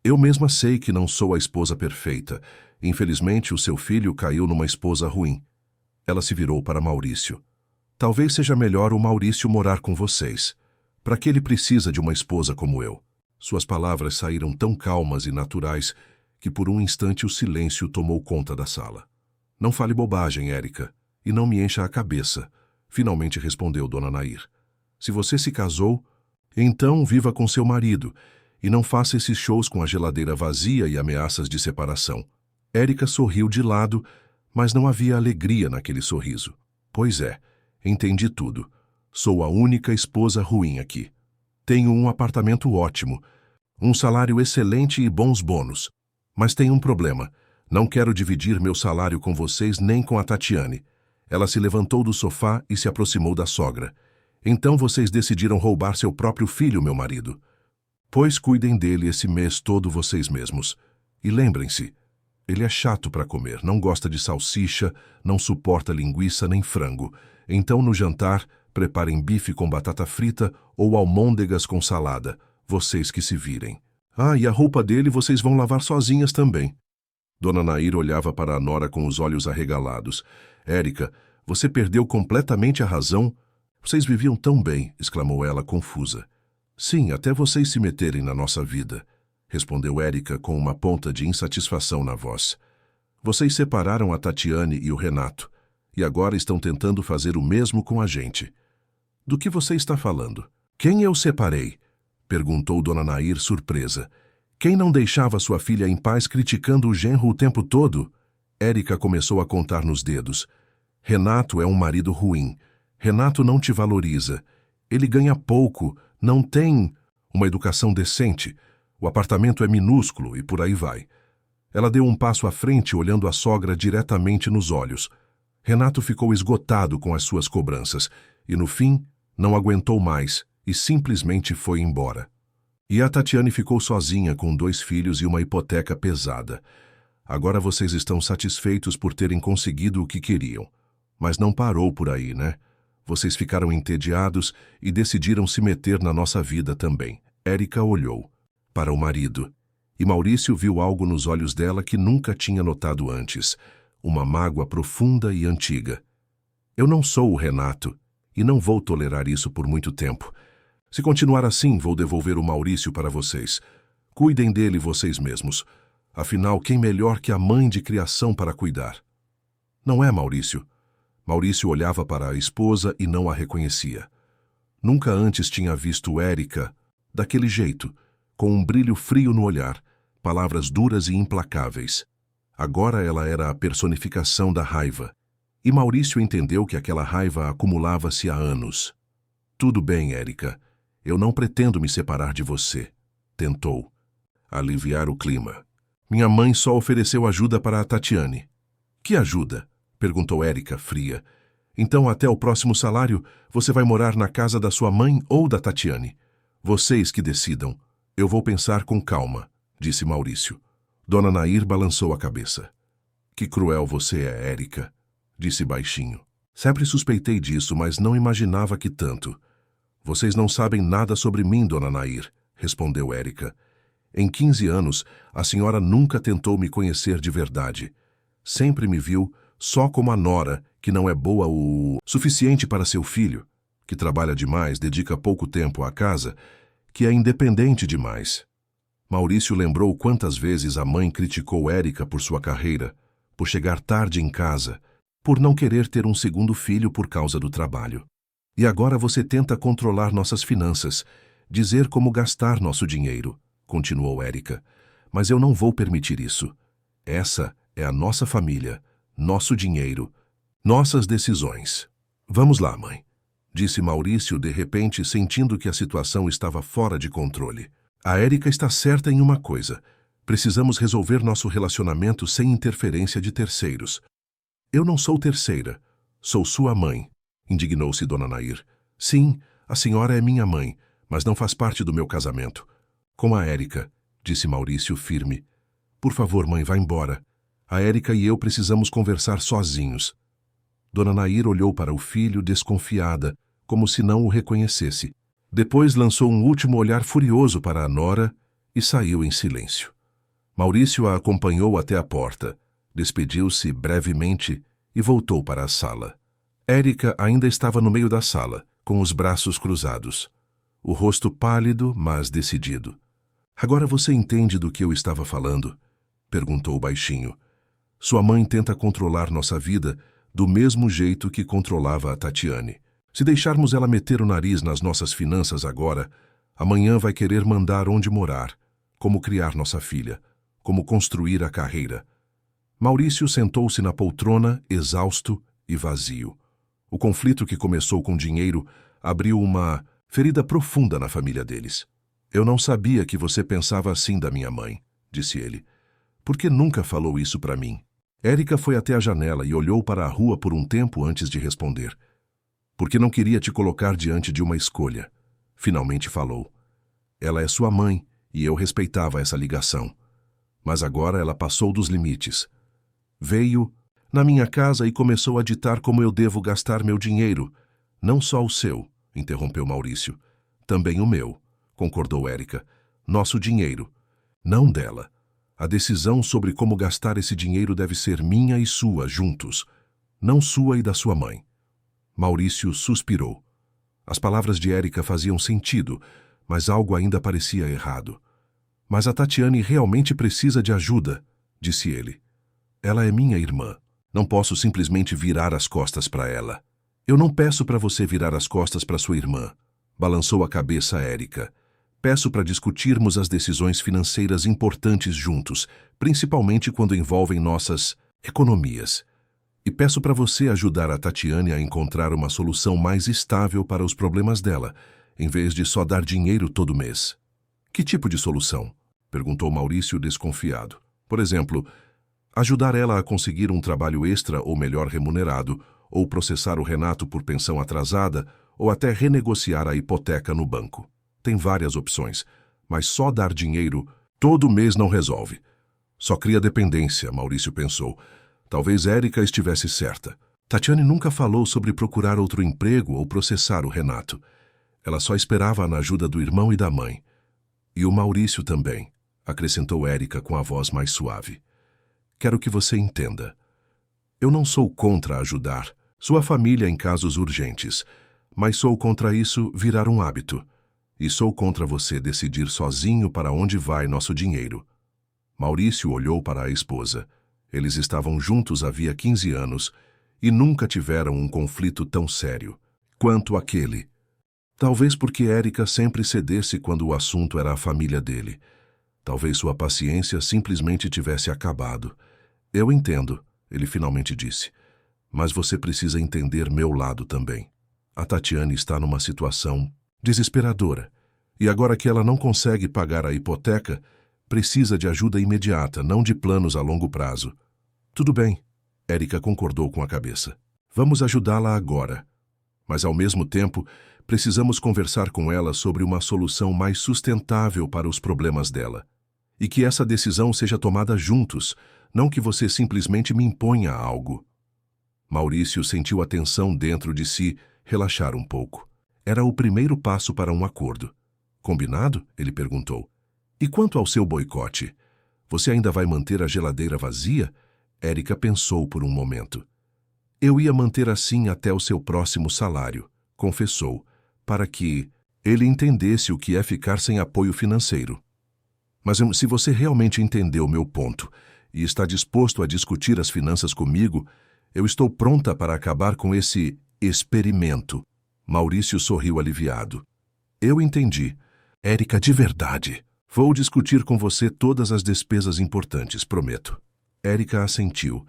Eu mesma sei que não sou a esposa perfeita. Infelizmente, o seu filho caiu numa esposa ruim. Ela se virou para Maurício. Talvez seja melhor o Maurício morar com vocês. Para que ele precisa de uma esposa como eu? Suas palavras saíram tão calmas e naturais que por um instante o silêncio tomou conta da sala. Não fale bobagem, Érica, e não me encha a cabeça, finalmente respondeu Dona Nair. Se você se casou, então viva com seu marido e não faça esses shows com a geladeira vazia e ameaças de separação. Érica sorriu de lado, mas não havia alegria naquele sorriso. Pois é, entendi tudo. Sou a única esposa ruim aqui. Tenho um apartamento ótimo, um salário excelente e bons bônus. Mas tenho um problema. Não quero dividir meu salário com vocês nem com a Tatiane. Ela se levantou do sofá e se aproximou da sogra. Então vocês decidiram roubar seu próprio filho, meu marido. Pois cuidem dele esse mês todo vocês mesmos. E lembrem-se, ele é chato para comer, não gosta de salsicha, não suporta linguiça nem frango. Então no jantar, preparem bife com batata frita ou almôndegas com salada. Vocês que se virem. Ah, e a roupa dele vocês vão lavar sozinhas também. Dona Nair olhava para a nora com os olhos arregalados. Érica, você perdeu completamente a razão? Vocês viviam tão bem, exclamou ela confusa. Sim, até vocês se meterem na nossa vida. respondeu Érica com uma ponta de insatisfação na voz. Vocês separaram a Tatiane e o Renato, e agora estão tentando fazer o mesmo com a gente. Do que você está falando? Quem eu separei? Perguntou Dona Nair, surpresa. Quem não deixava sua filha em paz criticando o genro o tempo todo? Érica começou a contar nos dedos. Renato é um marido ruim. Renato não te valoriza. Ele ganha pouco, não tem uma educação decente. O apartamento é minúsculo e por aí vai. Ela deu um passo à frente, olhando a sogra diretamente nos olhos. Renato ficou esgotado com as suas cobranças e, no fim, não aguentou mais e simplesmente foi embora. E a Tatiane ficou sozinha com 2 filhos e uma hipoteca pesada. Agora vocês estão satisfeitos por terem conseguido o que queriam. Mas não parou por aí, né? Vocês ficaram entediados e decidiram se meter na nossa vida também. Érica olhou para o marido e Maurício viu algo nos olhos dela que nunca tinha notado antes. Uma mágoa profunda e antiga. Eu não sou o Renato e não vou tolerar isso por muito tempo. Se continuar assim, vou devolver o Maurício para vocês. Cuidem dele vocês mesmos. Afinal, quem melhor que a mãe de criação para cuidar? Não é, Maurício? Maurício olhava para a esposa e não a reconhecia. Nunca antes tinha visto Érica daquele jeito, com um brilho frio no olhar, palavras duras e implacáveis. Agora ela era a personificação da raiva. E Maurício entendeu que aquela raiva acumulava-se há anos. Tudo bem, Érica. Eu não pretendo me separar de você. Tentou aliviar o clima. Minha mãe só ofereceu ajuda para a Tatiane. Que ajuda? Perguntou Érica, fria. Então, até o próximo salário, você vai morar na casa da sua mãe ou da Tatiane? Vocês que decidam. Eu vou pensar com calma, disse Maurício. Dona Nair balançou a cabeça. Que cruel você é, Érica, disse baixinho. Sempre suspeitei disso, mas não imaginava que tanto. Vocês não sabem nada sobre mim, Dona Nair, respondeu Érica. Em 15 anos, a senhora nunca tentou me conhecer de verdade. Sempre me viu só como a nora, que não é boa o suficiente para seu filho, que trabalha demais, dedica pouco tempo à casa, que é independente demais. Maurício lembrou quantas vezes a mãe criticou Érica por sua carreira, por chegar tarde em casa, por não querer ter um segundo filho por causa do trabalho. E agora você tenta controlar nossas finanças, dizer como gastar nosso dinheiro, continuou Érica. Mas eu não vou permitir isso. Essa é a nossa família, nosso dinheiro, nossas decisões. Vamos lá, mãe, disse Maurício de repente, sentindo que a situação estava fora de controle. A Érica está certa em uma coisa. Precisamos resolver nosso relacionamento sem interferência de terceiros. Eu não sou terceira. Sou sua mãe, indignou-se Dona Nair. Sim, a senhora é minha mãe, mas não faz parte do meu casamento. Com a Érica, disse Maurício firme. Por favor, mãe, vá embora. A Érica e eu precisamos conversar sozinhos. Dona Nair olhou para o filho desconfiada, como se não o reconhecesse. Depois lançou um último olhar furioso para a nora e saiu em silêncio. Maurício a acompanhou até a porta, despediu-se brevemente e voltou para a sala. Érica ainda estava no meio da sala, com os braços cruzados, o rosto pálido, mas decidido. Agora você entende do que eu estava falando? Perguntou baixinho. Sua mãe tenta controlar nossa vida do mesmo jeito que controlava a Tatiane. Se deixarmos ela meter o nariz nas nossas finanças agora, amanhã vai querer mandar onde morar, como criar nossa filha, como construir a carreira. Maurício sentou-se na poltrona, exausto e vazio. O conflito que começou com dinheiro abriu uma ferida profunda na família deles. Eu não sabia que você pensava assim da minha mãe, disse ele. Por que nunca falou isso para mim? Érica foi até a janela e olhou para a rua por um tempo antes de responder. Porque não queria te colocar diante de uma escolha. Finalmente falou. Ela é sua mãe e eu respeitava essa ligação. Mas agora ela passou dos limites. Veio na minha casa e começou a ditar como eu devo gastar meu dinheiro. Não só o seu, interrompeu Maurício. Também o meu, concordou Érica. Nosso dinheiro, não dela. A decisão sobre como gastar esse dinheiro deve ser minha e sua juntos, não sua e da sua mãe. Maurício suspirou. As palavras de Érica faziam sentido, mas algo ainda parecia errado. Mas a Tatiane realmente precisa de ajuda, disse ele. Ela é minha irmã. Não posso simplesmente virar as costas para ela. Eu não peço para você virar as costas para sua irmã, balançou a cabeça Érica. Peço para discutirmos as decisões financeiras importantes juntos, principalmente quando envolvem nossas economias. E peço para você ajudar a Tatiane a encontrar uma solução mais estável para os problemas dela, em vez de só dar dinheiro todo mês. Que tipo de solução? Perguntou Maurício desconfiado. Por exemplo, ajudar ela a conseguir um trabalho extra ou melhor remunerado, ou processar o Renato por pensão atrasada, ou até renegociar a hipoteca no banco. Tem várias opções, mas só dar dinheiro todo mês não resolve. Só cria dependência, Maurício pensou. Talvez Érica estivesse certa. Tatiane nunca falou sobre procurar outro emprego ou processar o Renato. Ela só esperava na ajuda do irmão e da mãe. E o Maurício também, acrescentou Érica com a voz mais suave. Quero que você entenda. Eu não sou contra ajudar sua família em casos urgentes, mas sou contra isso virar um hábito. E sou contra você decidir sozinho para onde vai nosso dinheiro. Maurício olhou para a esposa. Eles estavam juntos havia 15 anos e nunca tiveram um conflito tão sério quanto aquele. Talvez porque Érica sempre cedesse quando o assunto era a família dele. Talvez sua paciência simplesmente tivesse acabado. Eu entendo, ele finalmente disse. Mas você precisa entender meu lado também. A Tatiane está numa situação desesperadora. E agora que ela não consegue pagar a hipoteca, precisa de ajuda imediata, não de planos a longo prazo. Tudo bem, Érica concordou com a cabeça. Vamos ajudá-la agora. Mas ao mesmo tempo, precisamos conversar com ela sobre uma solução mais sustentável para os problemas dela. E que essa decisão seja tomada juntos, não que você simplesmente me imponha algo. Maurício sentiu a tensão dentro de si relaxar um pouco. Era o primeiro passo para um acordo. Combinado? Ele perguntou. E quanto ao seu boicote? Você ainda vai manter a geladeira vazia? Érica pensou por um momento. Eu ia manter assim até o seu próximo salário, confessou, para que ele entendesse o que é ficar sem apoio financeiro. Mas se você realmente entendeu meu ponto e está disposto a discutir as finanças comigo, eu estou pronta para acabar com esse experimento. Maurício sorriu aliviado. Eu entendi. Érica, de verdade. Vou discutir com você todas as despesas importantes, prometo. Érica assentiu,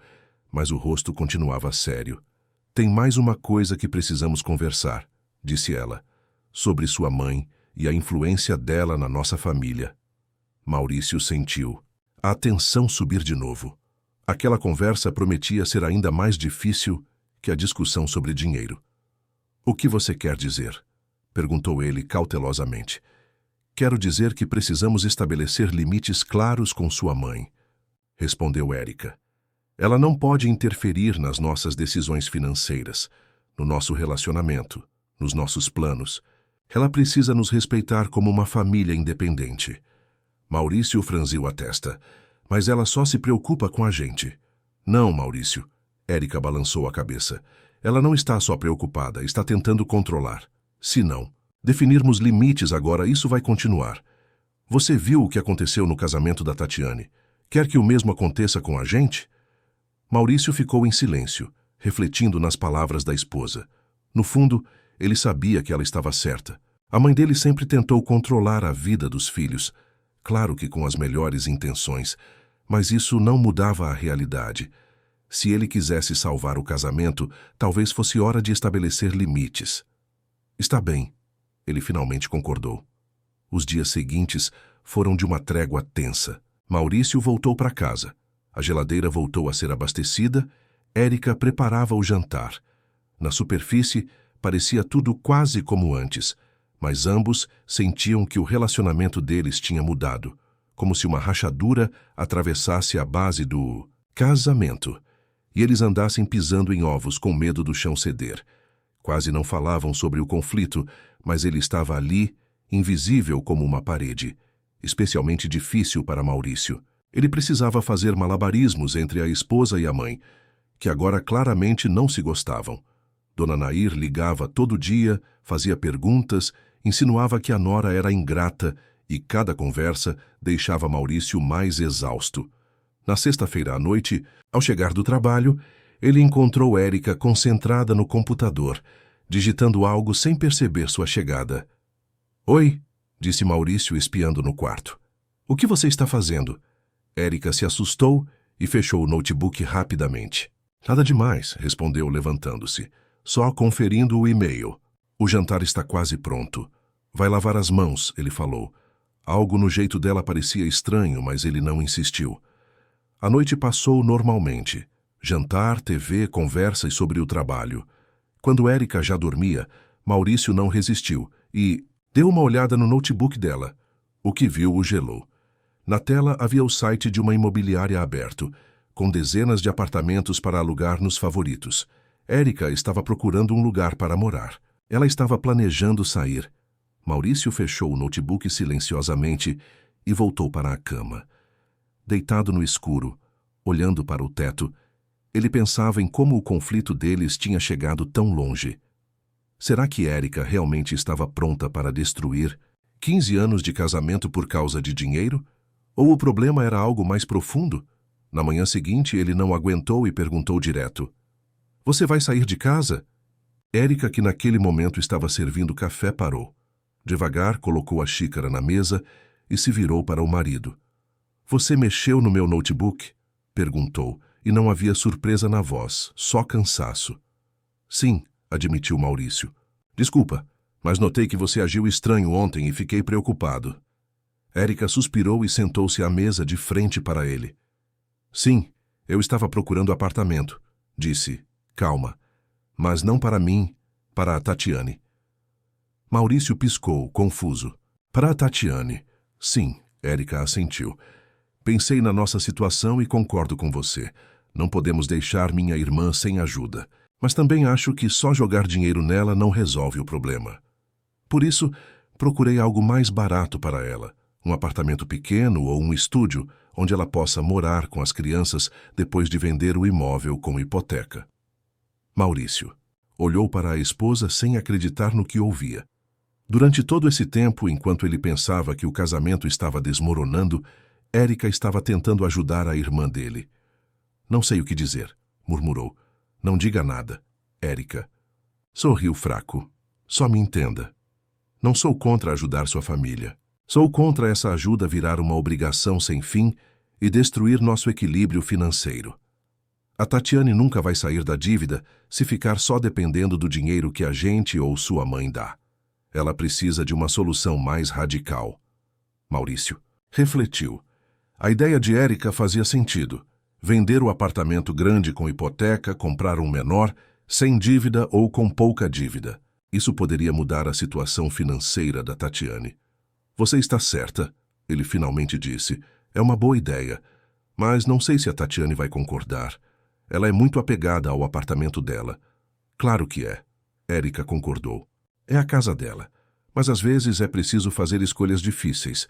mas o rosto continuava sério. Tem mais uma coisa que precisamos conversar, disse ela, sobre sua mãe e a influência dela na nossa família. Maurício sentiu a tensão subir de novo. Aquela conversa prometia ser ainda mais difícil que a discussão sobre dinheiro. O que você quer dizer? Perguntou ele cautelosamente. Quero dizer que precisamos estabelecer limites claros com sua mãe, respondeu Érica. Ela não pode interferir nas nossas decisões financeiras, no nosso relacionamento, nos nossos planos. Ela precisa nos respeitar como uma família independente. Maurício franziu a testa. Mas ela só se preocupa com a gente. Não, Maurício. Érica balançou a cabeça. Ela não está só preocupada, está tentando controlar. Se não definirmos limites agora, isso vai continuar. Você viu o que aconteceu no casamento da Tatiane. Quer que o mesmo aconteça com a gente? Maurício ficou em silêncio, refletindo nas palavras da esposa. No fundo, ele sabia que ela estava certa. A mãe dele sempre tentou controlar a vida dos filhos, claro que com as melhores intenções, mas isso não mudava a realidade. Se ele quisesse salvar o casamento, talvez fosse hora de estabelecer limites. Está bem, ele finalmente concordou. Os dias seguintes foram de uma trégua tensa. Maurício voltou para casa. A geladeira voltou a ser abastecida. Érica preparava o jantar. Na superfície, parecia tudo quase como antes, mas ambos sentiam que o relacionamento deles tinha mudado, como se uma rachadura atravessasse a base do casamento, e eles andassem pisando em ovos com medo do chão ceder. Quase não falavam sobre o conflito, mas ele estava ali, invisível como uma parede, especialmente difícil para Maurício. Ele precisava fazer malabarismos entre a esposa e a mãe, que agora claramente não se gostavam. Dona Nair ligava todo dia, fazia perguntas, insinuava que a nora era ingrata e cada conversa deixava Maurício mais exausto. Na sexta-feira à noite, ao chegar do trabalho, ele encontrou Érica concentrada no computador, digitando algo sem perceber sua chegada. "Oi", disse Maurício espiando no quarto. "O que você está fazendo?" Érica se assustou e fechou o notebook rapidamente. "Nada demais", respondeu levantando-se. "Só conferindo o e-mail. O jantar está quase pronto. Vai lavar as mãos", ele falou. Algo no jeito dela parecia estranho, mas ele não insistiu. A noite passou normalmente. Jantar, TV, conversas sobre o trabalho. Quando Érica já dormia, Maurício não resistiu e deu uma olhada no notebook dela. O que viu o gelou. Na tela havia o site de uma imobiliária aberto, com dezenas de apartamentos para alugar nos favoritos. Érica estava procurando um lugar para morar. Ela estava planejando sair. Maurício fechou o notebook silenciosamente e voltou para a cama. Deitado no escuro, olhando para o teto, ele pensava em como o conflito deles tinha chegado tão longe. Será que Érica realmente estava pronta para destruir 15 anos de casamento por causa de dinheiro? Ou o problema era algo mais profundo? Na manhã seguinte, ele não aguentou e perguntou direto: "Você vai sair de casa?" Érica, que naquele momento estava servindo café, parou. Devagar, colocou a xícara na mesa e se virou para o marido. "Você mexeu no meu notebook?" perguntou, e não havia surpresa na voz, só cansaço. "Sim", admitiu Maurício. "Desculpa, mas notei que você agiu estranho ontem e fiquei preocupado." Érica suspirou e sentou-se à mesa de frente para ele. "Sim, eu estava procurando apartamento", disse, calma. "Mas não para mim, para a Tatiane." Maurício piscou, confuso. "Para a Tatiane." "Sim", Érica assentiu. "Pensei na nossa situação e concordo com você. Não podemos deixar minha irmã sem ajuda. Mas também acho que só jogar dinheiro nela não resolve o problema. Por isso, procurei algo mais barato para ela. Um apartamento pequeno ou um estúdio onde ela possa morar com as crianças depois de vender o imóvel com hipoteca." Maurício olhou para a esposa sem acreditar no que ouvia. Durante todo esse tempo, enquanto ele pensava que o casamento estava desmoronando, Érica estava tentando ajudar a irmã dele. "Não sei o que dizer", murmurou. "Não diga nada, Érica." Sorriu fraco. "Só me entenda. Não sou contra ajudar sua família. Sou contra essa ajuda virar uma obrigação sem fim e destruir nosso equilíbrio financeiro. A Tatiane nunca vai sair da dívida se ficar só dependendo do dinheiro que a gente ou sua mãe dá. Ela precisa de uma solução mais radical." Maurício refletiu. A ideia de Érica fazia sentido. Vender o apartamento grande com hipoteca, comprar um menor, sem dívida ou com pouca dívida. Isso poderia mudar a situação financeira da Tatiane. "Você está certa", ele finalmente disse. "É uma boa ideia, mas não sei se a Tatiane vai concordar. Ela é muito apegada ao apartamento dela." "Claro que é", Érica concordou. "É a casa dela, mas às vezes é preciso fazer escolhas difíceis.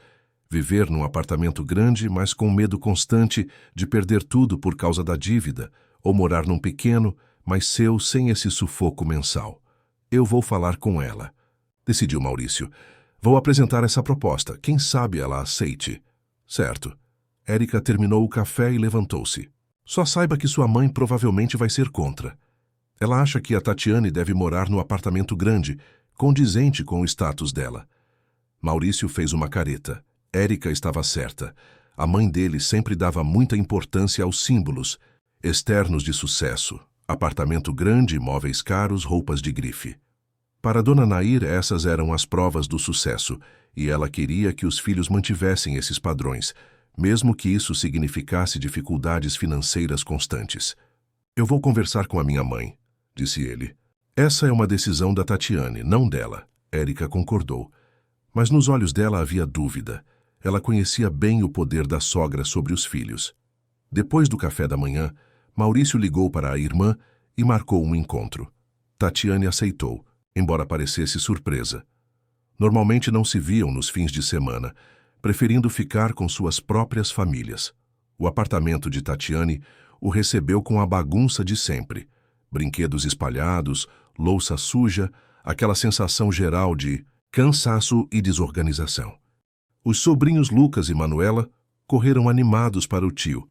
Viver num apartamento grande, mas com medo constante de perder tudo por causa da dívida, ou morar num pequeno, mas seu sem esse sufoco mensal. Eu vou falar com ela", decidiu Maurício. "Vou apresentar essa proposta. Quem sabe ela aceite." "Certo." Érica terminou o café e levantou-se. "Só saiba que sua mãe provavelmente vai ser contra. Ela acha que a Tatiane deve morar no apartamento grande, condizente com o status dela." Maurício fez uma careta. Érica estava certa. A mãe dele sempre dava muita importância aos símbolos externos de sucesso. Apartamento grande, móveis caros, roupas de grife. Para Dona Nair, essas eram as provas do sucesso, e ela queria que os filhos mantivessem esses padrões, mesmo que isso significasse dificuldades financeiras constantes. "Eu vou conversar com a minha mãe", disse ele. "Essa é uma decisão da Tatiane, não dela." Érica concordou. Mas nos olhos dela havia dúvida. Ela conhecia bem o poder da sogra sobre os filhos. Depois do café da manhã, Maurício ligou para a irmã e marcou um encontro. Tatiane aceitou, embora parecesse surpresa. Normalmente não se viam nos fins de semana, preferindo ficar com suas próprias famílias. O apartamento de Tatiane o recebeu com a bagunça de sempre. Brinquedos espalhados, louça suja, aquela sensação geral de cansaço e desorganização. Os sobrinhos Lucas e Manuela correram animados para o tio.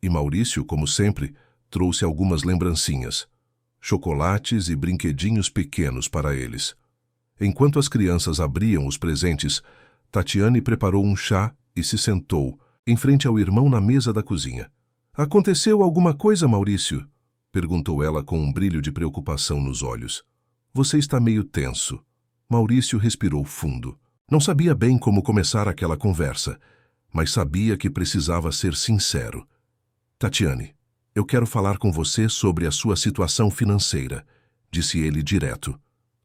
E Maurício, como sempre, trouxe algumas lembrancinhas, chocolates e brinquedinhos pequenos para eles. Enquanto as crianças abriam os presentes, Tatiane preparou um chá e se sentou, em frente ao irmão na mesa da cozinha. "Aconteceu alguma coisa, Maurício?" perguntou ela com um brilho de preocupação nos olhos. "Você está meio tenso." Maurício respirou fundo. Não sabia bem como começar aquela conversa, mas sabia que precisava ser sincero. "Tatiane, eu quero falar com você sobre a sua situação financeira", disse ele direto.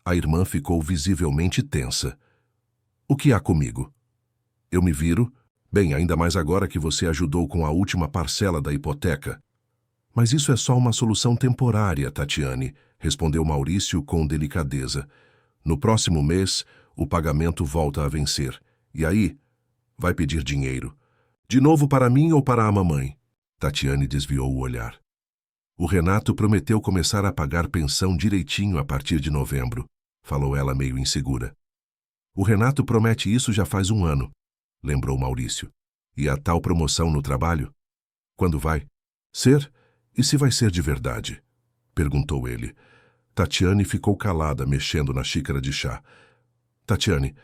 A irmã ficou visivelmente tensa. "O que há comigo?" "Eu me viro. Bem, ainda mais agora que você ajudou com a última parcela da hipoteca." "Mas isso é só uma solução temporária, Tatiane", respondeu Maurício com delicadeza. "No próximo mês, o pagamento volta a vencer. E aí, vai pedir dinheiro. De novo para mim ou para a mamãe?" Tatiane desviou o olhar. "O Renato prometeu começar a pagar pensão direitinho a partir de novembro", falou ela meio insegura. "O Renato promete isso já faz 1 ano", lembrou Maurício. "E a tal promoção no trabalho? Quando vai ser? E se vai ser de verdade?" perguntou ele. Tatiane ficou calada, mexendo na xícara de chá. "Tatiane,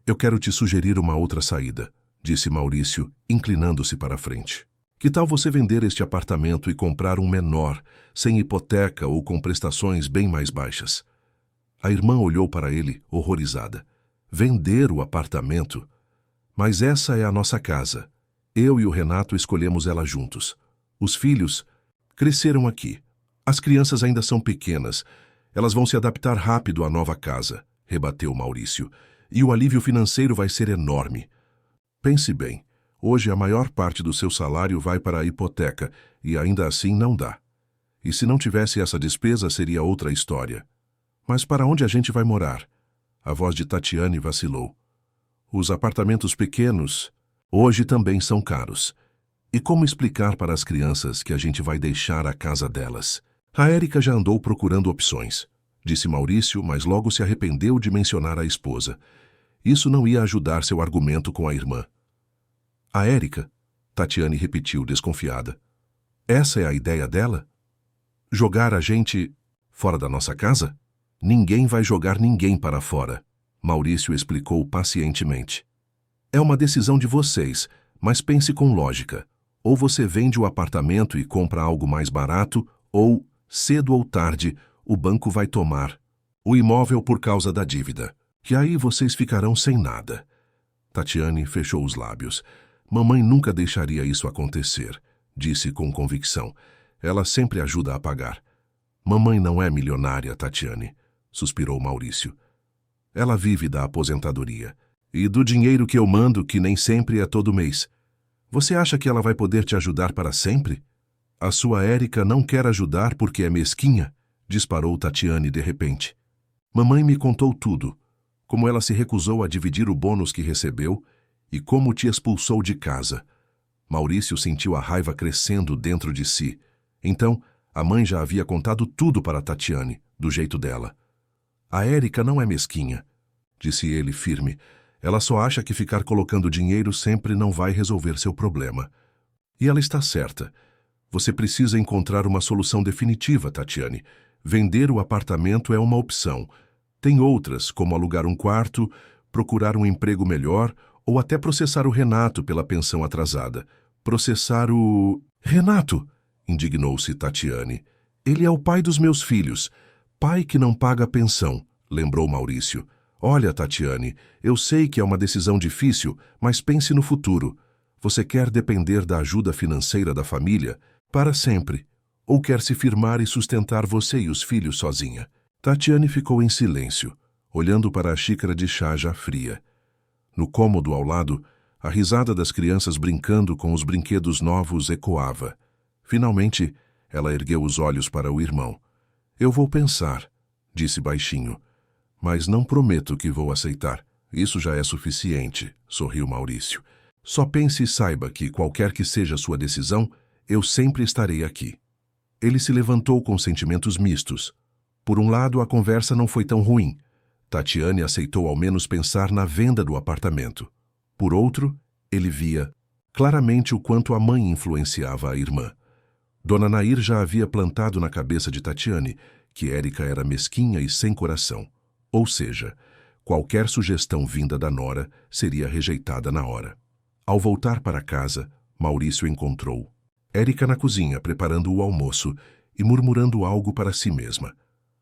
eu quero te sugerir uma outra saída", disse Maurício, inclinando-se para a frente. "Que tal você vender este apartamento e comprar um menor, sem hipoteca ou com prestações bem mais baixas?" A irmã olhou para ele, horrorizada. "Vender o apartamento? Mas essa é a nossa casa. Eu e o Renato escolhemos ela juntos. Os filhos cresceram aqui. As crianças ainda são pequenas. Elas vão se adaptar rápido à nova casa", rebateu Maurício. "E o alívio financeiro vai ser enorme. Pense bem, hoje a maior parte do seu salário vai para a hipoteca e ainda assim não dá. E se não tivesse essa despesa, seria outra história. Mas para onde a gente vai morar?" A voz de Tatiane vacilou. "Os apartamentos pequenos hoje também são caros. E como explicar para as crianças que a gente vai deixar a casa delas?" "A Érica já andou procurando opções", disse Maurício, mas logo se arrependeu de mencionar a esposa. Isso não ia ajudar seu argumento com a irmã. "A Érica?" Tatiane repetiu, desconfiada. "Essa é a ideia dela? Jogar a gente fora da nossa casa?" "Ninguém vai jogar ninguém para fora", Maurício explicou pacientemente. "É uma decisão de vocês, mas pense com lógica. Ou você vende o apartamento e compra algo mais barato, ou, cedo ou tarde, o banco vai tomar o imóvel por causa da dívida. E aí vocês ficarão sem nada." Tatiane fechou os lábios. "Mamãe nunca deixaria isso acontecer", disse com convicção. "Ela sempre ajuda a pagar." "Mamãe não é milionária, Tatiane", suspirou Maurício. "Ela vive da aposentadoria. E do dinheiro que eu mando, que nem sempre é todo mês. Você acha que ela vai poder te ajudar para sempre?" "A sua Érica não quer ajudar porque é mesquinha?" disparou Tatiane de repente. "Mamãe me contou tudo. Como ela se recusou a dividir o bônus que recebeu e como te expulsou de casa." Maurício sentiu a raiva crescendo dentro de si. Então, a mãe já havia contado tudo para Tatiane, do jeito dela. "A Érica não é mesquinha", disse ele firme. "Ela só acha que ficar colocando dinheiro sempre não vai resolver seu problema. E ela está certa. Você precisa encontrar uma solução definitiva, Tatiane. Vender o apartamento é uma opção. Tem outras, como alugar um quarto, procurar um emprego melhor ou até processar o Renato pela pensão atrasada." "Processar o Renato?" indignou-se Tatiane. "Ele é o pai dos meus filhos. Pai que não paga pensão", lembrou Maurício. "Olha, Tatiane, eu sei que é uma decisão difícil, mas pense no futuro. Você quer depender da ajuda financeira da família para sempre, ou quer se firmar e sustentar você e os filhos sozinha?" Tatiane ficou em silêncio, olhando para a xícara de chá já fria. No cômodo ao lado, a risada das crianças brincando com os brinquedos novos ecoava. Finalmente, ela ergueu os olhos para o irmão. "Eu vou pensar", disse baixinho. "Mas não prometo que vou aceitar. Isso já é suficiente", sorriu Maurício. "Só pense e saiba que, qualquer que seja sua decisão, eu sempre estarei aqui." Ele se levantou com sentimentos mistos. Por um lado, a conversa não foi tão ruim. Tatiane aceitou ao menos pensar na venda do apartamento. Por outro, ele via claramente o quanto a mãe influenciava a irmã. Dona Nair já havia plantado na cabeça de Tatiane que Érica era mesquinha e sem coração. Ou seja, qualquer sugestão vinda da nora seria rejeitada na hora. Ao voltar para casa, Maurício encontrou Érica na cozinha preparando o almoço e murmurando algo para si mesma.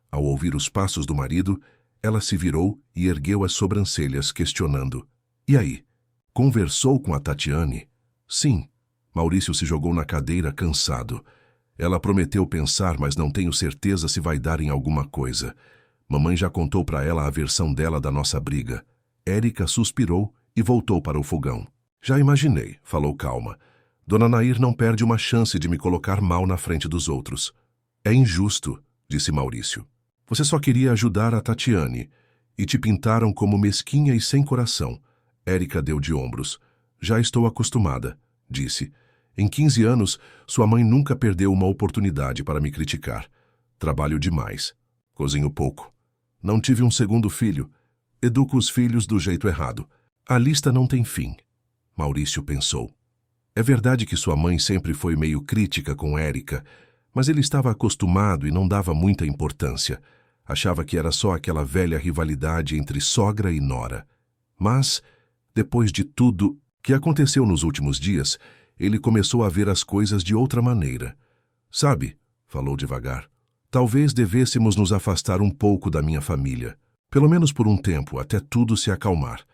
Ao ouvir os passos do marido, ela se virou e ergueu as sobrancelhas, questionando. E aí? Conversou com a Tatiane? Sim. Maurício se jogou na cadeira, cansado. Ela prometeu pensar, mas não tenho certeza se vai dar em alguma coisa. Mamãe já contou para ela a versão dela da nossa briga. Érica suspirou e voltou para o fogão. Já imaginei, falou calma. Dona Nair não perde uma chance de me colocar mal na frente dos outros. É injusto, disse Maurício. Você só queria ajudar a Tatiane e te pintaram como mesquinha e sem coração. Érica deu de ombros. Já estou acostumada, disse. Em 15 anos, sua mãe nunca perdeu uma oportunidade para me criticar. Trabalho demais. Cozinho pouco. Não tive um segundo filho. Educo os filhos do jeito errado. A lista não tem fim. Maurício pensou. É verdade que sua mãe sempre foi meio crítica com Érica, mas ele estava acostumado e não dava muita importância. Achava que era só aquela velha rivalidade entre sogra e nora. Mas, depois de tudo que aconteceu nos últimos dias, ele começou a ver as coisas de outra maneira. Sabe, falou devagar, talvez devêssemos nos afastar um pouco da minha família. Pelo menos por um tempo, até tudo se acalmar.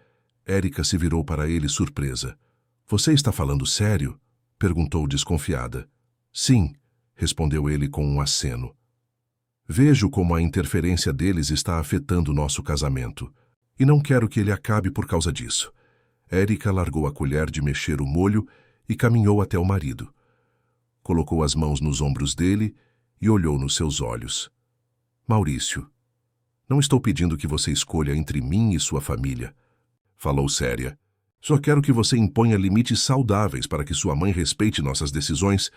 Érica se virou para ele surpresa. Você está falando sério? Perguntou desconfiada. Sim, respondeu ele com um aceno. Vejo como a interferência deles está afetando nosso casamento. E não quero que ele acabe por causa disso. Érica largou a colher de mexer o molho e caminhou até o marido. Colocou as mãos nos ombros dele e olhou nos seus olhos. Maurício, não estou pedindo que você escolha entre mim e sua família. Falou séria. Só quero que você imponha limites saudáveis para que sua mãe respeite nossas decisões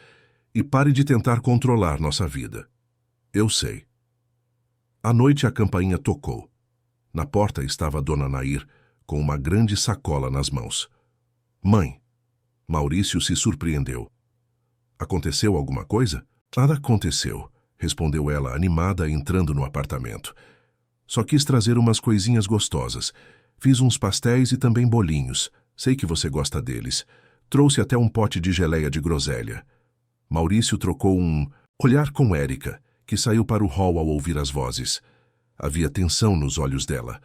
e pare de tentar controlar nossa vida. Eu sei. À noite a campainha tocou. Na porta estava Dona Nair, com uma grande sacola nas mãos. Mãe. Maurício se surpreendeu. Aconteceu alguma coisa? Nada aconteceu, respondeu ela, animada, entrando no apartamento. Só quis trazer umas coisinhas gostosas. Fiz uns pastéis e também bolinhos. Sei que você gosta deles. Trouxe até um pote de geleia de groselha. Maurício trocou um olhar com Érica, que saiu para o hall ao ouvir as vozes. Havia tensão nos olhos dela.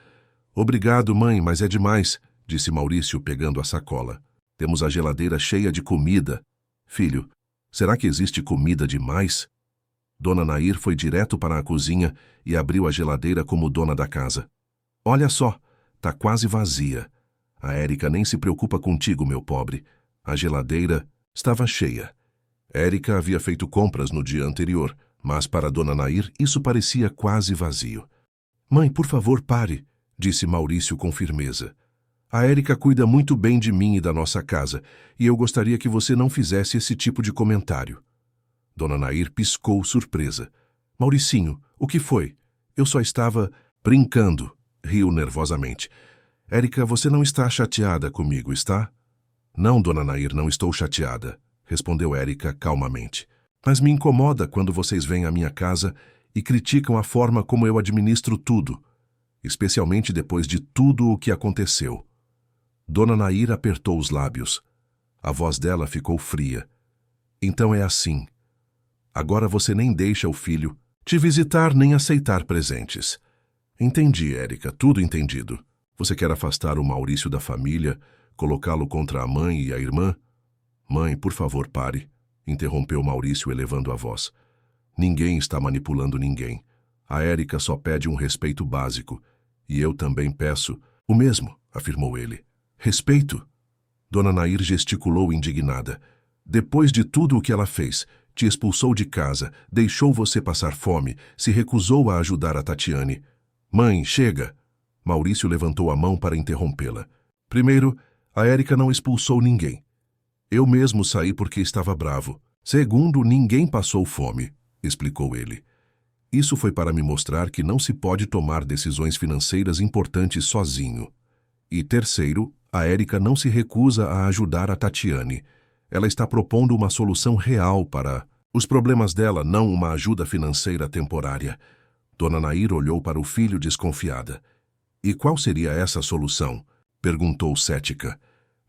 Obrigado, mãe, mas é demais, disse Maurício, pegando a sacola. Temos a geladeira cheia de comida. Filho, será que existe comida demais? Dona Nair foi direto para a cozinha e abriu a geladeira como dona da casa. Olha só, tá quase vazia. A Érica nem se preocupa contigo, meu pobre. A geladeira estava cheia. Érica havia feito compras no dia anterior, mas para Dona Nair isso parecia quase vazio. Mãe, por favor, pare, disse Maurício com firmeza. A Érica cuida muito bem de mim e da nossa casa, e eu gostaria que você não fizesse esse tipo de comentário. Dona Nair piscou surpresa. Mauricinho, o que foi? Eu só estava brincando, riu nervosamente. Érica, você não está chateada comigo, está? Não, Dona Nair, não estou chateada, respondeu Érica calmamente. Mas me incomoda quando vocês vêm à minha casa e criticam a forma como eu administro tudo, especialmente depois de tudo o que aconteceu. Dona Nair apertou os lábios. A voz dela ficou fria. Então é assim. Agora você nem deixa o filho te visitar nem aceitar presentes. Entendi, Érica, tudo entendido. Você quer afastar o Maurício da família, colocá-lo contra a mãe e a irmã? Mãe, por favor, pare, interrompeu Maurício elevando a voz. Ninguém está manipulando ninguém. A Érica só pede um respeito básico. E eu também peço o mesmo, afirmou ele. Respeito? Dona Nair gesticulou indignada. Depois de tudo o que ela fez, te expulsou de casa, deixou você passar fome, se recusou a ajudar a Tatiane. Mãe, chega! Maurício levantou a mão para interrompê-la. Primeiro, a Érica não expulsou ninguém. Eu mesmo saí porque estava bravo. Segundo, ninguém passou fome, explicou ele. Isso foi para me mostrar que não se pode tomar decisões financeiras importantes sozinho. E terceiro, A Érica não se recusa a ajudar a Tatiane. Ela está propondo uma solução real para os problemas dela, não uma ajuda financeira temporária. Dona Nair olhou para o filho desconfiada. E qual seria essa solução? Perguntou cética.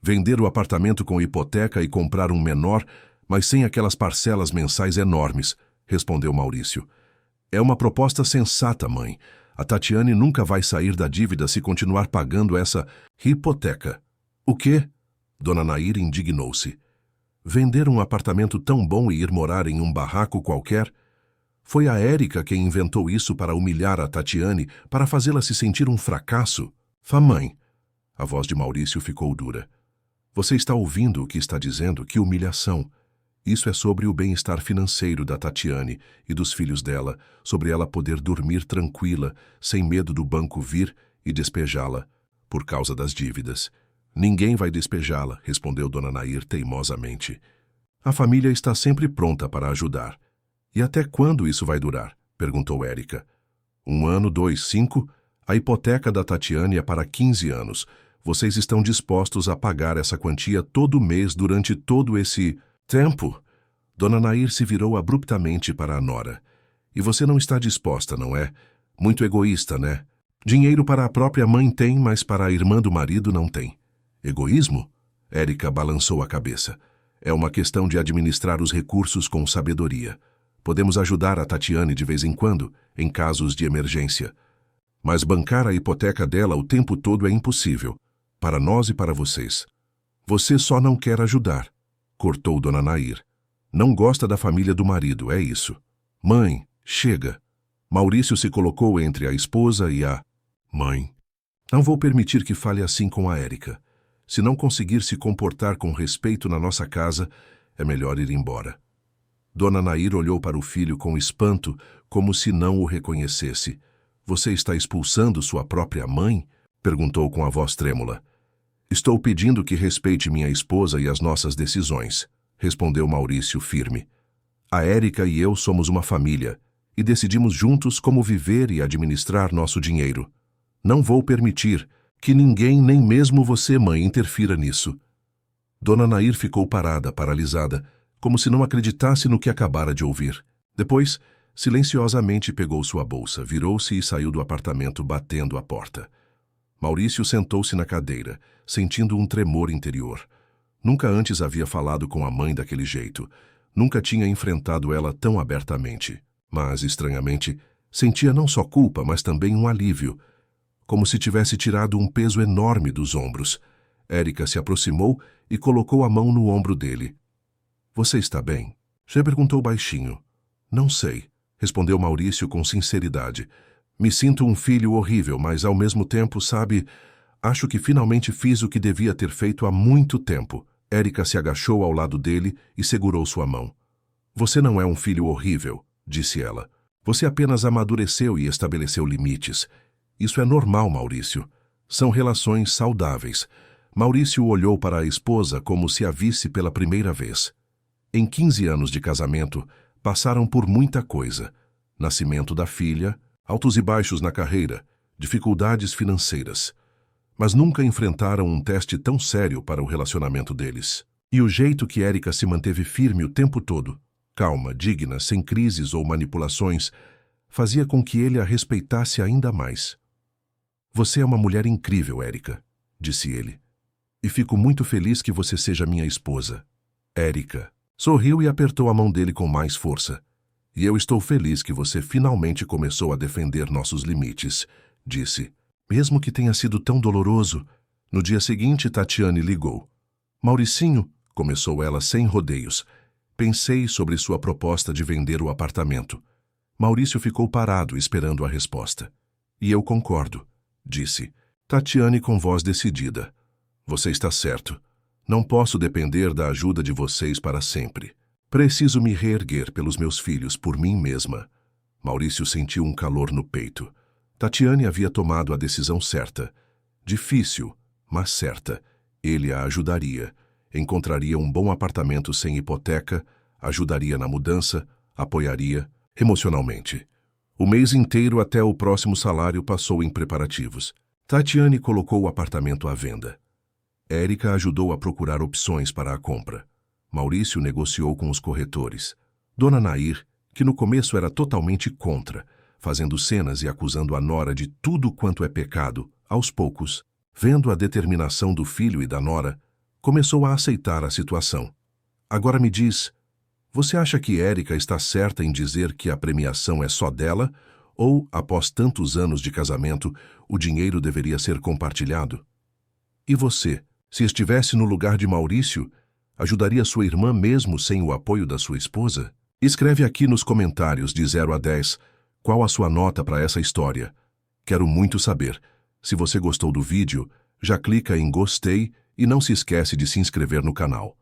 Vender o apartamento com hipoteca e comprar um menor, mas sem aquelas parcelas mensais enormes, respondeu Maurício. É uma proposta sensata, mãe. A Tatiane nunca vai sair da dívida se continuar pagando essa hipoteca. O quê? Dona Nair indignou-se. Vender um apartamento tão bom e ir morar em um barraco qualquer? Foi a Érica quem inventou isso para humilhar a Tatiane, para fazê-la se sentir um fracasso? Mãe. A voz de Maurício ficou dura. Você está ouvindo o que está dizendo? Que humilhação! Isso é sobre o bem-estar financeiro da Tatiane e dos filhos dela, sobre ela poder dormir tranquila, sem medo do banco vir e despejá-la, por causa das dívidas. Ninguém vai despejá-la, respondeu Dona Nair teimosamente. A família está sempre pronta para ajudar. E até quando isso vai durar? Perguntou Érica. 1 ano, 2, 5? A hipoteca da Tatiane é para 15 anos. Vocês estão dispostos a pagar essa quantia todo mês durante todo esse tempo? Dona Nair se virou abruptamente para a nora. E você não está disposta, não é? Muito egoísta, né? Dinheiro para a própria mãe tem, mas para a irmã do marido não tem. Egoísmo? Érica balançou a cabeça. É uma questão de administrar os recursos com sabedoria. Podemos ajudar a Tatiane de vez em quando, em casos de emergência. Mas bancar a hipoteca dela o tempo todo é impossível. Para nós e para vocês. Você só não quer ajudar, cortou Dona Nair. Não gosta da família do marido, é isso. Mãe, chega. Maurício se colocou entre a esposa e a mãe. Não vou permitir que fale assim com a Érica. Se não conseguir se comportar com respeito na nossa casa, é melhor ir embora. Dona Nair olhou para o filho com espanto, como se não o reconhecesse. Você está expulsando sua própria mãe? Perguntou com a voz trêmula. Estou pedindo que respeite minha esposa e as nossas decisões, respondeu Maurício firme. A Érica e eu somos uma família e decidimos juntos como viver e administrar nosso dinheiro. Não vou permitir que ninguém, nem mesmo você, mãe, interfira nisso. Dona Nair ficou parada, paralisada, como se não acreditasse no que acabara de ouvir. Depois, silenciosamente pegou sua bolsa, virou-se e saiu do apartamento batendo a porta. Maurício sentou-se na cadeira, sentindo um tremor interior. Nunca antes havia falado com a mãe daquele jeito. Nunca tinha enfrentado ela tão abertamente. Mas, estranhamente, sentia não só culpa, mas também um alívio, como se tivesse tirado um peso enorme dos ombros. Érica se aproximou e colocou a mão no ombro dele. Você está bem? Já perguntou baixinho. Não sei, respondeu Maurício com sinceridade. Me sinto um filho horrível, mas ao mesmo tempo, sabe, acho que finalmente fiz o que devia ter feito há muito tempo. Érica se agachou ao lado dele e segurou sua mão. Você não é um filho horrível, disse ela. Você apenas amadureceu e estabeleceu limites. Isso é normal, Maurício. São relações saudáveis. Maurício olhou para a esposa como se a visse pela primeira vez. Em 15 anos de casamento, passaram por muita coisa. Nascimento da filha, altos e baixos na carreira, dificuldades financeiras. Mas nunca enfrentaram um teste tão sério para o relacionamento deles. E o jeito que Érica se manteve firme o tempo todo, calma, digna, sem crises ou manipulações, fazia com que ele a respeitasse ainda mais. Você é uma mulher incrível, Érica, disse ele. E fico muito feliz que você seja minha esposa. Érica sorriu e apertou a mão dele com mais força. E eu estou feliz que você finalmente começou a defender nossos limites, disse. Mesmo que tenha sido tão doloroso. No dia seguinte, Tatiane ligou. Mauricinho, começou ela sem rodeios. Pensei sobre sua proposta de vender o apartamento. Maurício ficou parado esperando a resposta. E eu concordo, disse. Tatiane com voz decidida. Você está certo. Não posso depender da ajuda de vocês para sempre. Preciso me reerguer pelos meus filhos, por mim mesma. Maurício sentiu um calor no peito. Tatiane havia tomado a decisão certa. Difícil, mas certa. Ele a ajudaria. Encontraria um bom apartamento sem hipoteca, ajudaria na mudança, apoiaria emocionalmente. O mês inteiro até o próximo salário passou em preparativos. Tatiane colocou o apartamento à venda. Érica ajudou a procurar opções para a compra. Maurício negociou com os corretores. Dona Nair, que no começo era totalmente contra, fazendo cenas e acusando a nora de tudo quanto é pecado, aos poucos, vendo a determinação do filho e da nora, começou a aceitar a situação. Agora me diz, você acha que Érica está certa em dizer que a premiação é só dela, ou, após tantos anos de casamento, o dinheiro deveria ser compartilhado? E você, se estivesse no lugar de Maurício, ajudaria sua irmã mesmo sem o apoio da sua esposa? Escreve aqui nos comentários de 0 a 10 qual a sua nota para essa história. Quero muito saber. Se você gostou do vídeo, já clica em gostei e não se esquece de se inscrever no canal.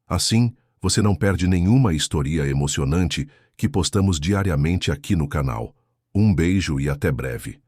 Assim, você não perde nenhuma história emocionante que postamos diariamente aqui no canal. Um beijo e até breve.